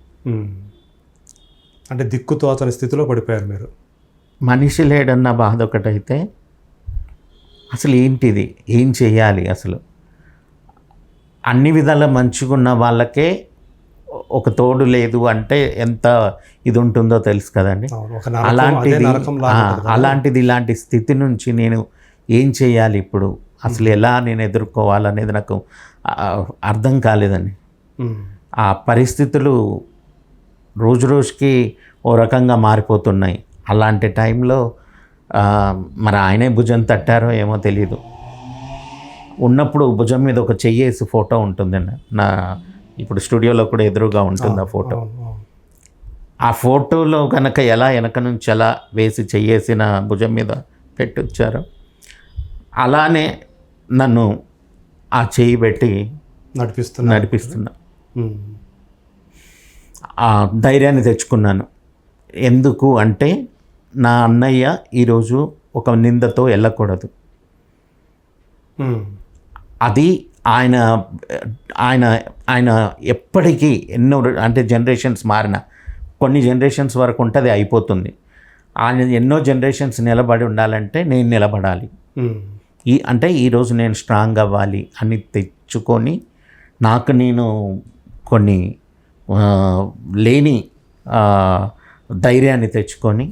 అంటే దిక్కుతోచని స్థితిలో పడిపోయారు మీరు. మనిషి లేడన్న బాధ ఒకటైతే, అసలు ఏంటిది, ఏం చేయాలి, అసలు అన్ని విధాల మంచిగున్న వాళ్ళకే ఒక తోడు లేదు అంటే ఎంత ఇది ఉంటుందో తెలుసు కదండి. అలాంటిది ఇలాంటి స్థితి నుంచి నేను ఏం చేయాలి ఇప్పుడు, అసలు ఎలా నేను ఎదుర్కోవాలనేది నాకు అర్థం కాలేదండి. ఆ పరిస్థితులు రోజు రోజుకి ఓ రకంగా మారిపోతున్నాయి. అలాంటి టైంలో మరి ఆయనే భుజం తట్టారో ఏమో తెలియదు. ఉన్నప్పుడు భుజం మీద ఒక చెయ్యేసి ఫోటో ఉంటుందండి, నా ఇప్పుడు స్టూడియోలో కూడా ఎదురుగా ఉంటుంది ఆ ఫోటో. ఆ ఫోటోలో కనుక ఎలా వెనక నుంచి ఎలా వేసి చెయ్యేసి నా భుజం మీద పెట్టొచ్చారో, అలానే నన్ను ఆ చెయ్యి పెట్టి నడిపిస్తున్నా. ఆ ధైర్యాన్ని తెచ్చుకున్నాను. ఎందుకు అంటే నా అన్నయ్య ఈరోజు ఒక నిందతో వెళ్ళకూడదు. అది ఆయన ఆయన ఆయన ఎప్పటికీ ఎన్నో అంటే జనరేషన్స్ మారిన కొన్ని జనరేషన్స్ వరకు ఉంటుంది, అయిపోతుంది. ఆయన ఎన్నో జనరేషన్స్ నిలబడి ఉండాలంటే నేను నిలబడాలి. అంటే ఈరోజు నేను స్ట్రాంగ్ అవ్వాలి అని తెచ్చుకొని నాకు నేను కొన్ని లేని ధైర్యాన్ని తెచ్చుకొని,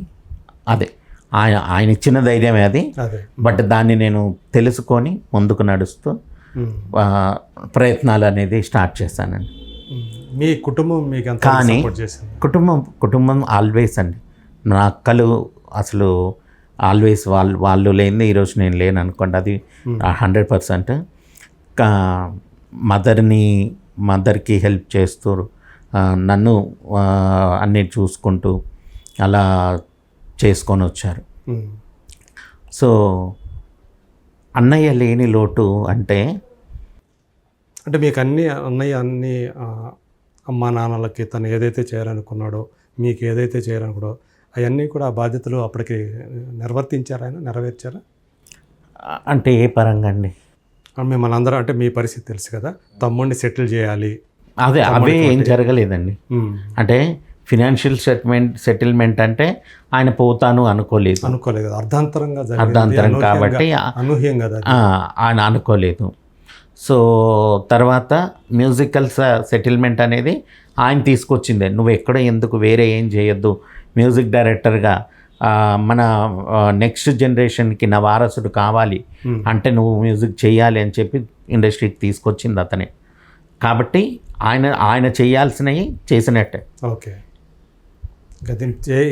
అదే ఆయన ఇచ్చిన ధైర్యమే అది, బట్ దాన్ని నేను తెలుసుకొని ముందుకు నడుస్తూ ప్రయత్నాలు అనేది స్టార్ట్ చేశానండి. మీ కుటుంబం మీకు కానీ కుటుంబం ఆల్వేస్ అండి, నా అక్కలు అసలు ఆల్వేస్ వాళ్ళు లేనిది ఈరోజు నేను లేను అనుకోండి, అది 100%. మదర్కి హెల్ప్ చేస్తూ నన్ను అన్నీ చూసుకుంటూ అలా చేసుకొని వచ్చారు. సో అన్నయ్య లేని లోటు అంటే మీకు అన్నయ్య అన్ని అమ్మా నాన్నలకి తను ఏదైతే చేయాలనుకున్నాడో, మీకు ఏదైతే చేయాలనుకున్నాడో అవన్నీ కూడా ఆ బాధ్యతలు అప్పటికి నిర్వర్తించారా, ఆయన నెరవేర్చారా? అంటే ఏ పరంగా అండి? మిమ్మల్ని అందరూ, అంటే మీ పరిస్థితి తెలుసు కదా, తమ్ముడిని సెటిల్ చేయాలి, అదే అవే ఏం జరగలేదండి. మ్మ్. అంటే ఫినాన్షియల్ సెటిల్మెంట్ అంటే ఆయన పోతాను అనుకోలేదు, అనుకోలేదు కదా, అర్ధాంతరంగా జరిగింది, అర్ధాంతరం కాబట్టి అనూహ్యంగా అది. ఆయన అనుకోలేదు. సో తర్వాత మ్యూజికల్ సెటిల్మెంట్ అనేది ఆయన తీసుకొచ్చిందే. నువ్వు ఎక్కడ ఎందుకు వేరే ఏం చేయొద్దు, మ్యూజిక్ డైరెక్టర్గా మన నెక్స్ట్ జనరేషన్కి నా వారసుడు కావాలి అంటే నువ్వు మ్యూజిక్ చేయాలి అని చెప్పి ఇండస్ట్రీకి తీసుకొచ్చింది అతనే. కాబట్టి ఆయన చేయాల్సినవి చేసినట్టే. ఓకే,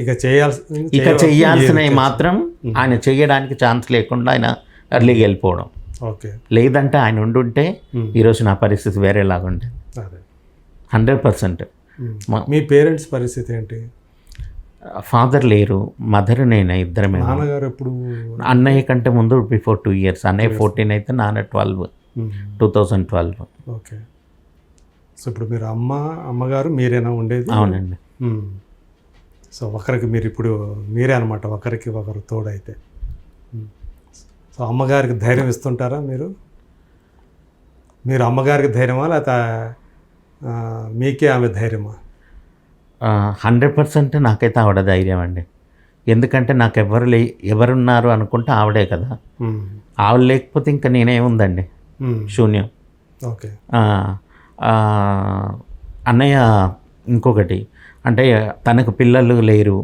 ఇక చేయాల్సినవి మాత్రం ఆయన చేయడానికి ఛాన్స్ లేకుండా ఆయన ఎర్లీగా వెళ్ళిపోవడం. ఓకే, లేదంటే ఆయన ఉండుంటే ఈరోజు నా పరిస్థితి వేరేలాగా ఉండేది. అదే 100%. మీ పేరెంట్స్ పరిస్థితి ఏంటి? ఫాదర్ లేరు, మదర్ నేను, ఇద్దరమే. నాన్నగారు ఎప్పుడు? అన్నయ్య కంటే ముందు బిఫోర్ 2 years. అన్నయ్య 14 అయితే నాన్న 12, 2012. ఓకే, సో ఇప్పుడు మీరు అమ్మగారు మీరేనా ఉండేది? అవునండి. సో ఒకరికి మీరు ఇప్పుడు మీరే అనమాట, ఒకరికి ఒకరు తోడైతే. సో అమ్మగారికి ధైర్యం ఇస్తుంటారా మీరు అమ్మగారికి ధైర్యమా లేకపోతే మీకే ఆమె ధైర్యమా? 100% నాకైతే ఆవిడ ధైర్యం అండి. ఎందుకంటే నాకు ఎవరున్నారు అనుకుంటే ఆవిడే కదా. ఆవిడ లేకపోతే ఇంకా నేనేముందండి, శూన్యం. ఓకే, అన్నయ్య ఇంకొకటి అంటే తనకు పిల్లలు లేరు,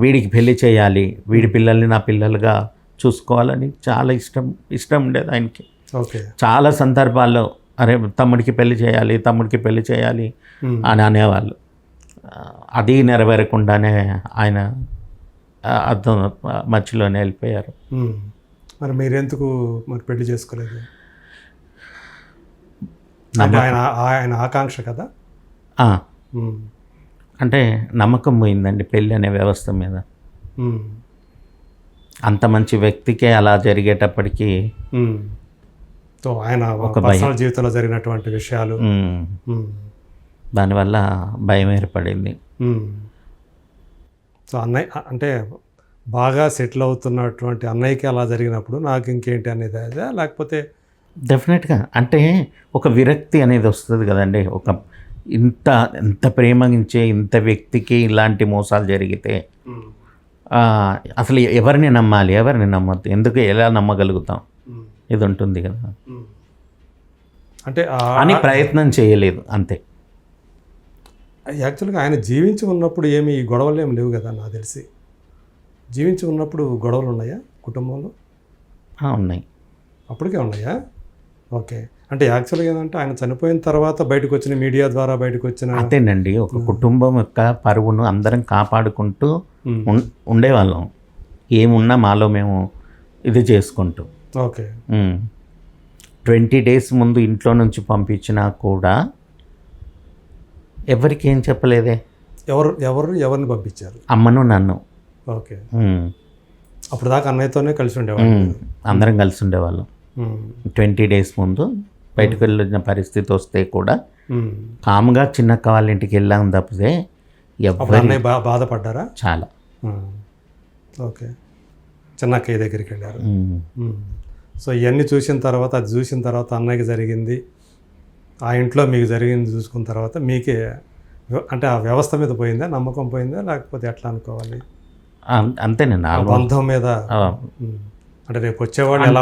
వీడికి పెళ్లి చేయాలి, వీడి పిల్లల్ని నా పిల్లలుగా చూసుకోవాలని చాలా ఇష్టం ఉండేది ఆయనకి. ఓకే, చాలా సందర్భాల్లో అరే తమ్ముడికి పెళ్లి చేయాలి అని అనేవాళ్ళు. అది నెరవేరకుండానే ఆయన అర్థం మధ్యలోనే వెళ్ళిపోయారు. మరి మీరెందుకు పెళ్లి చేసుకోలేదు? ఆయన ఆకాంక్ష కదా. అంటే నమ్మకం పోయిందండి పెళ్ళి అనే వ్యవస్థ మీద. అంత మంచి వ్యక్తికే అలా జరిగేటప్పటికీ ఆయన ఒక పర్సనల్ జీవితంలో జరిగినటువంటి విషయాలు, దానివల్ల భయం ఏర్పడింది. సో అన్నయ్య అంటే బాగా సెటిల్ అవుతున్నటువంటి అన్నయ్యకి అలా జరిగినప్పుడు నాకు ఇంకేంటి అనేది అదే, లేకపోతే డెఫినెట్గా అంటే ఒక విరక్తి అనేది వస్తుంది కదండి. ఎంత ప్రేమించే ఇంత వ్యక్తికి ఇలాంటి మోసాలు జరిగితే అసలు ఎవరిని నమ్మాలి, ఎవరిని నమ్మద్దు, ఎందుకు, ఎలా నమ్మగలుగుతాం, ఇది ఉంటుంది కదా. అంటే అని ప్రయత్నం చేయలేదు అంతే. యాక్చువల్గా ఆయన జీవించి ఉన్నప్పుడు ఏమి గొడవలు ఏమి లేవు కదా నాకు తెలిసి. జీవించి ఉన్నప్పుడు గొడవలు ఉన్నాయా కుటుంబంలో? ఉన్నాయి. అప్పటికే ఉన్నాయా? ఓకే, అంటే యాక్చువల్గా ఏంటంటే ఆయన చనిపోయిన తర్వాత బయటకు వచ్చిన మీడియా ద్వారా బయటకు వచ్చిన అదేనండి, ఒక కుటుంబం యొక్క పరువును అందరం కాపాడుకుంటూ ఉండేవాళ్ళం. ఏమున్నా మాలో మేము ఇది చేసుకుంటూ. ఓకే, 20 days ముందు ఇంట్లో నుంచి పంపించినా కూడా ఎవరికి ఏం చెప్పలేదే. ఎవరిని పంపించారు? అమ్మను నన్ను. ఓకే, అప్పుడు దాకా అన్నయ్యతోనే కలిసి ఉండేవాళ్ళు, అందరం కలిసి ఉండేవాళ్ళం. 20 days ముందు బయటకు వెళ్ళిన పరిస్థితి వస్తే కూడా కామ్గా చిన్నక్క వాళ్ళ ఇంటికి వెళ్ళాం తప్పితే అన్నయ్య బాధపడ్డారా? చాలా. ఓకే, చిన్నక్కయ్య దగ్గరికి వెళ్ళారు. సో ఇవన్నీ చూసిన తర్వాత, అది చూసిన తర్వాత అన్నయ్యకి జరిగింది, ఆ ఇంట్లో మీకు జరిగింది చూసుకున్న తర్వాత మీకే అంటే ఆ వ్యవస్థ మీద పోయిందా, నమ్మకం పోయిందా, లేకపోతే ఎట్లా అనుకోవాలి? అంతేనండి, ఆ బంధం మీద. అంటే రేపు వచ్చేవాళ్ళు ఎలా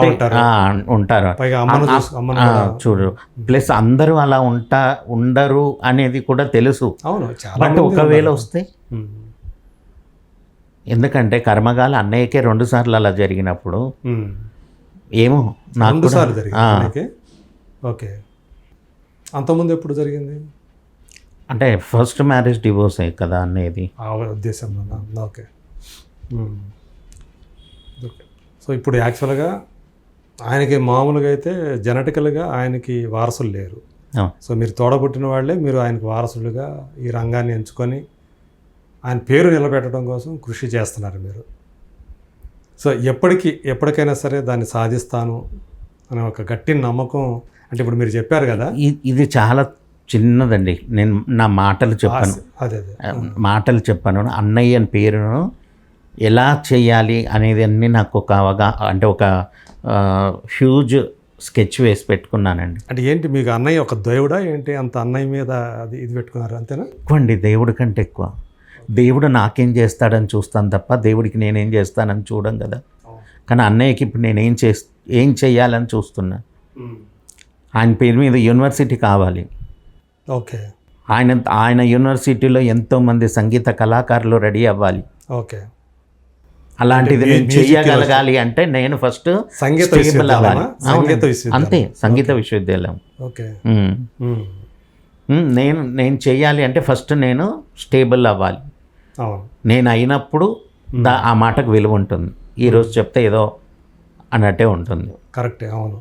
ఉంటారు, పైగా అమ్మను చూడు. ప్లస్ అందరూ అలా ఉండరు అనేది కూడా తెలుసు. అవును, బట్ ఒకవేళ వస్తే, ఎందుకంటే కర్మగాలి అన్నయ్యకే 2 సార్లు అలా జరిగినప్పుడు ఏమో నాకు 2 సార్లు జరిగింది. ఓకే, అంతకుముందు ఎప్పుడు జరిగింది? అంటే ఫస్ట్ మ్యారేజ్ డివోర్స్ అయ్యి కదా అనేది ఆ ఉద్దేశంలో. ఓకే, సో ఇప్పుడు యాక్చువల్గా ఆయనకి మామూలుగా అయితే జెనెటికల్గా ఆయనకి వారసులు లేరు. సో మీరు తోడబుట్టిన వాళ్ళే మీరు ఆయనకు వారసులుగా ఈ రంగాన్ని ఎంచుకొని ఆయన పేరు నిలబెట్టడం కోసం కృషి చేస్తున్నారు మీరు. సో ఎప్పటికైనా సరే దాన్ని సాధిస్తాను అనే ఒక గట్టి నమ్మకం. అంటే ఇప్పుడు మీరు చెప్పారు కదా, ఇది చాలా చిన్నదండి. నేను నా మాటలు చెప్పాను, మాటలు చెప్పాను. అన్నయ్య అని పేరును ఎలా చేయాలి అనేది అన్నీ నాకు ఒక అంటే ఒక హ్యూజ్ స్కెచ్ వేసి పెట్టుకున్నానండి. అంటే ఏంటి మీకు అన్నయ్య ఒక దేవుడా ఏంటి, అంత అన్నయ్య మీద అది ఇది పెట్టుకున్నారు అంతేనా? ఎక్కువండి, దేవుడి కంటే ఎక్కువ. దేవుడు నాకేం చేస్తాడని చూస్తాను తప్ప దేవుడికి నేనేం చేస్తానని చూడం కదా. కానీ అన్నయ్యకి ఇప్పుడు నేను ఏం చేయాలని చూస్తున్నా. ఆయన పేరు మీద యూనివర్సిటీ కావాలి. ఓకే. ఆయన యూనివర్సిటీలో ఎంతోమంది సంగీత కళాకారులు రెడీ అవ్వాలి. ఓకే. అలాంటిది నేను చెయ్యగలగాలి అంటే నేను ఫస్ట్ సంగీత స్టేబుల్ అవ్వాలి. అంతే, సంగీత విశ్వవిద్యాలయం. ఓకే. నేను చెయ్యాలి అంటే ఫస్ట్ నేను స్టేబుల్ అవ్వాలి. నేను అయినప్పుడు ఆ మాటకు విలువ ఉంటుంది. ఈరోజు చెప్తే ఏదో అన్నట్టే ఉంటుంది. కరెక్టే, అవును.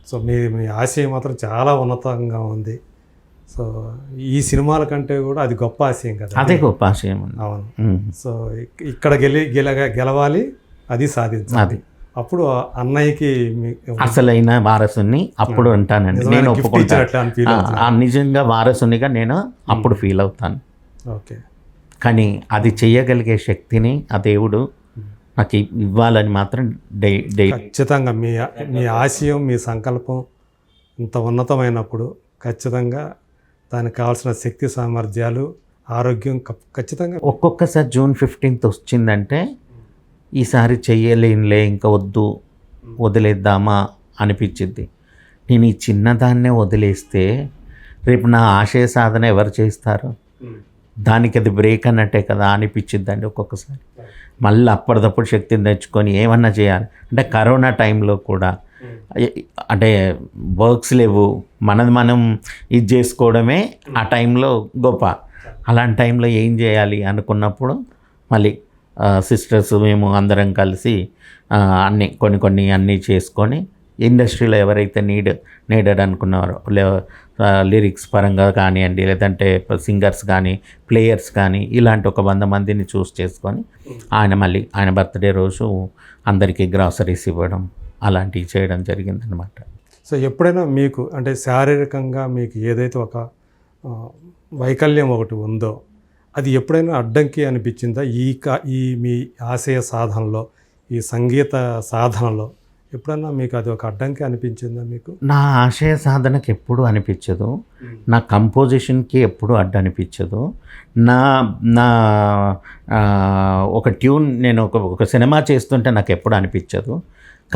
సో మీ ఆశయం మాత్రం చాలా ఉన్నతంగా ఉంది. సో ఈ సినిమాల కంటే కూడా అది గొప్ప ఆశయం కదా. అదే గొప్ప ఆశయం. అవును. సో ఇక్కడ గెలవాలి, అది సాధించాలి. అది అప్పుడు అన్నయ్యకి అసలైన వారసుని అప్పుడు ఉంటానండి. నేను ఒప్పుకుంటాను. నిజంగా వారసునిగా నేను అప్పుడు ఫీల్ అవుతాను. ఓకే. కానీ అది చెయ్యగలిగే శక్తిని ఆ దేవుడు నాకు ఇవ్వాలని మాత్రం ఖచ్చితంగా మీ ఆశయం, మీ సంకల్పం ఇంత ఉన్నతమైనప్పుడు ఖచ్చితంగా దానికి కావాల్సిన శక్తి సామర్థ్యాలు, ఆరోగ్యం ఖచ్చితంగా. ఒక్కొక్కసారి June 15th వచ్చిందంటే ఈసారి చెయ్యలేనులే, ఇంకా వదిలేద్దామా అనిపించింది. నేను ఈ చిన్నదాన్నే వదిలేస్తే రేపు నా ఆశయ సాధన ఎవరు చేస్తారు? దానికి అది బ్రేక్ అన్నట్టే కదా అనిపించిద్దండి ఒక్కొక్కసారి. మళ్ళీ అప్పటిదప్పుడు శక్తిని తెచ్చుకొని ఏమన్నా చేయాలి అంటే కరోనా టైంలో కూడా అంటే వర్క్స్ లేవు, మనం ఇది చేసుకోవడమే ఆ టైంలో గొప్ప. అలాంటి టైంలో ఏం చేయాలి అనుకున్నప్పుడు మళ్ళీ సిస్టర్స్ మేము అందరం కలిసి కొన్ని అన్నీ చేసుకొని ఇండస్ట్రీలో ఎవరైతే నీడెడ్ అనుకున్నారో లిరిక్స్ పరంగా కానివ్వండి, లేదంటే సింగర్స్ కానీ ప్లేయర్స్ కానీ ఇలాంటి ఒక 100 మందిని చూస్ చేసుకొని ఆయన బర్త్డే రోజు అందరికీ గ్రాసరీస్ ఇవ్వడం అలాంటివి చేయడం జరిగిందనమాట. సో ఎప్పుడైనా మీకు అంటే శారీరకంగా మీకు ఏదైతే ఒక వైకల్యం ఒకటి ఉందో అది ఎప్పుడైనా అడ్డంకి అనిపించిందా? ఈ మీ ఆశయ సాధనలో, ఈ సంగీత సాధనలో ఎప్పుడన్నా మీకు అది ఒక అడ్డంకి అనిపించిందా మీకు? నా ఆశయ సాధనకి ఎప్పుడు అనిపించదు, నా కంపోజిషన్కి ఎప్పుడు అడ్డు అనిపించదు. నా ఒక ట్యూన్ నేను ఒక సినిమా చేస్తుంటే నాకు ఎప్పుడు అనిపించదు.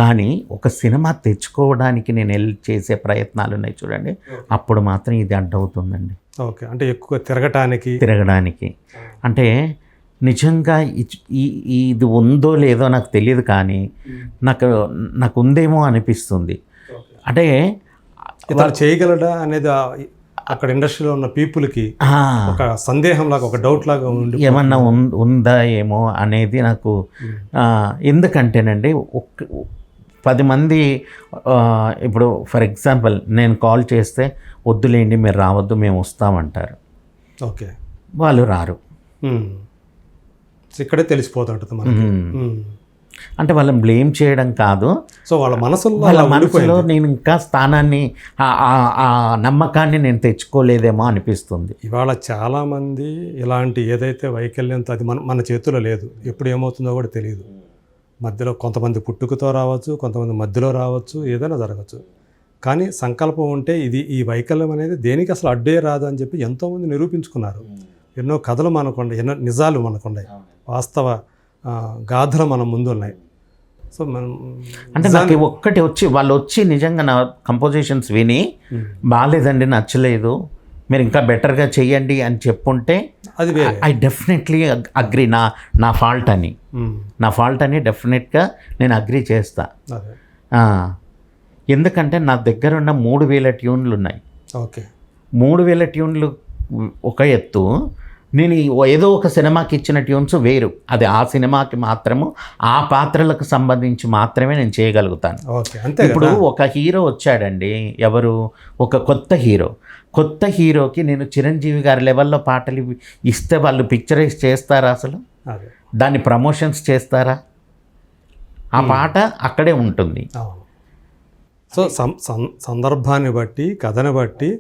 కానీ ఒక సినిమా తెచ్చుకోవడానికి నేను చేసే ప్రయత్నాలు ఉన్నాయి చూడండి, అప్పుడు మాత్రం ఇది అడ్డవుతుందండి. ఓకే. అంటే ఎక్కువ తిరగడానికి అంటే నిజంగా ఇది ఉందో లేదో నాకు తెలియదు, కానీ నాకు ఉందేమో అనిపిస్తుంది. అంటే ఇతను చేయగలడా అనేది అక్కడ ఇండస్ట్రీలో ఉన్న పీపుల్కి ఒక సందేహం లాగా, ఒక డౌట్ లాగా ఏమన్నా ఉందా ఏమో అనేది నాకు. ఎందుకంటేనండి 10 మంది ఇప్పుడు ఫర్ ఎగ్జాంపుల్ నేను కాల్ చేస్తే వద్దులేండి మీరు రావద్దు మేము వస్తామంటారు. ఓకే. వాళ్ళు రారు. ఇక్కడే తెలిసిపోతుంటుంది మనకి. అంటే వాళ్ళని బ్లేమ్ చేయడం కాదు, సో వాళ్ళ మనసులో నేను ఇంకా స్థానాన్ని ఆ నమ్మకాన్ని నేను తెచ్చుకోలేదేమో అనిపిస్తుంది. ఇవాళ చాలామంది ఇలాంటి ఏదైతే వైకల్యంతో అది మన చేతిలో లేదు, ఎప్పుడు ఏమవుతుందో కూడా తెలియదు. మధ్యలో కొంతమంది పుట్టుకతో రావచ్చు, కొంతమంది మధ్యలో రావచ్చు, ఏదైనా జరగచ్చు. కానీ సంకల్పం ఉంటే ఈ వైకల్యం అనేది దేనికి అసలు అడ్డే రాదు అని చెప్పి ఎంతోమంది నిరూపించుకున్నారు. ఎన్నో కథలు మనకుండే, ఎన్నో నిజాలు మనకుండే, వాస్తవ గాథలు మన ముందు ఉన్నాయి. సో మనం అంటే నాకు వాళ్ళు వచ్చి నిజంగా నా కంపోజిషన్స్ విని బాగాలేదండి, నచ్చలేదు, మీరు ఇంకా బెటర్గా చెయ్యండి అని చెప్పుంటే అది ఐ డెఫినెట్లీ అగ్రీ. నా ఫాల్ట్ అని డెఫినెట్గా నేను అగ్రీ చేస్తా. ఎందుకంటే నా దగ్గర ఉన్న 3000 ట్యూన్లు ఉన్నాయి. ఓకే. 3000 ట్యూన్లు ఒక ఎత్తు, నేను ఏదో ఒక సినిమాకి ఇచ్చిన ట్యూన్స్ వేరు, అది ఆ సినిమాకి మాత్రము ఆ పాత్రలకు సంబంధించి మాత్రమే నేను చేయగలుగుతాను. ఇప్పుడు ఒక హీరో వచ్చాడండి, ఎవరు, ఒక కొత్త హీరోకి నేను చిరంజీవి గారి లెవెల్లో పాటలు ఇస్తే వాళ్ళు పిక్చరైజ్ చేస్తారా? అసలు దాన్ని ప్రమోషన్స్ చేస్తారా? ఆ పాట అక్కడే ఉంటుంది. సో సందర్భాన్ని బట్టి, కథని బట్టి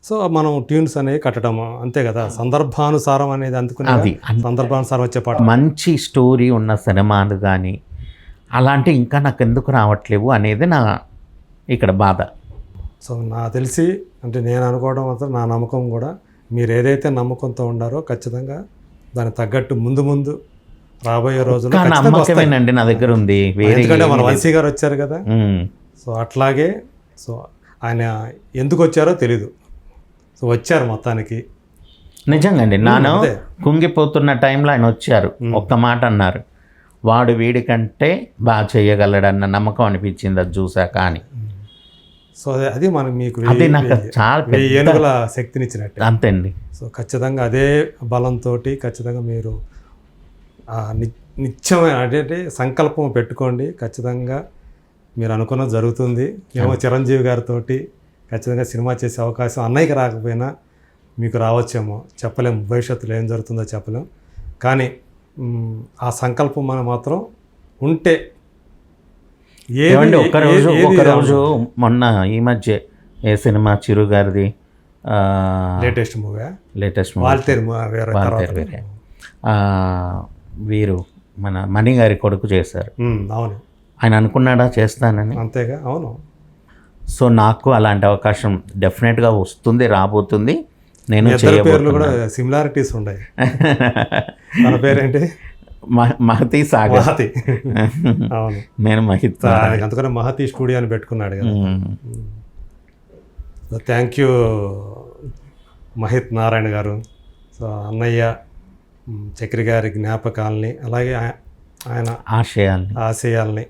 సో మనం ట్యూన్స్ అనేవి కట్టడం అంతే కదా, సందర్భానుసారం అనేది అందుకుని సందర్భానుసారం వచ్చే పాట. మంచి స్టోరీ ఉన్న సినిమాలు కానీ అలాంటి ఇంకా నాకు ఎందుకు రావట్లేవు అనేది నా ఇక్కడ బాధ. సో నాకు తెలిసి అంటే నేను అనుకోవడం మాత్రం నా నమ్మకం కూడా మీరు ఏదైతే నమ్మకంతో ఉండారో ఖచ్చితంగా దానికి తగ్గట్టు ముందు రాబోయే రోజుల్లో ఒక్క ఖచ్చితంగా వస్తాయి. నమ్మకమేనండి నా దగ్గర ఉంది. వేరే ఎందుకంటే మన వంశీ గారు వచ్చారు కదా, సో అట్లాగే సో ఆయన ఎందుకు వచ్చారో తెలీదు, సో వచ్చారు మొత్తానికి. నిజంగా అండి, నాను అదే. కుంగిపోతున్న టైంలో ఆయన వచ్చారు, ఒక్క మాట అన్నారు, వాడు వీడికంటే బాగా చేయగలడన్న నమ్మకం అనిపించింది అది చూసాక అని. సో అది మనకు మీకు అది నాకు చాలా పెద్ద ఏనుగుల శక్తినిచ్చినట్టే. అంతే అండి. సో ఖచ్చితంగా అదే బలంతో ఖచ్చితంగా మీరు నిత్యమైన అంటే సంకల్పం పెట్టుకోండి, ఖచ్చితంగా మీరు అనుకున్నది జరుగుతుంది. ఏమో చిరంజీవి గారితో ఖచ్చితంగా సినిమా చేసే అవకాశం అన్నయ్యకి రాకపోయినా మీకు రావచ్చేమో, చెప్పలేము, భవిష్యత్తులో ఏం జరుగుతుందో చెప్పలేం. కానీ ఆ సంకల్పం మనం మాత్రం ఉంటే ఏమండి, ఒకరోజు మొన్న ఈ మధ్య ఏ సినిమా చిరు గారిది లేటెస్ట్ మూవీ వాల్తేరు వేరే వీరు మన మణి గారి కొడుకు చేశారు. అవును, ఆయన అనుకున్నాడా చేస్తానని? అంతేగా. అవును. సో నాకు అలాంటి అవకాశం డెఫినెట్గా వస్తుంది, రాబోతుంది. నేను పేర్లు కూడా సిమిలారిటీస్ ఉన్నాయి. మన పేరేంటి? మహతి సాగర్. అవును, నేను మహిత్. అందుకనే మహతి స్టూడియో అని పెట్టుకున్నాడు కదా. థ్యాంక్ యూ మహిత్ నారాయణ గారు. సో అన్నయ్య చక్రి గారి జ్ఞాపకాలని అలాగే ఆయన ఆశయాల్ని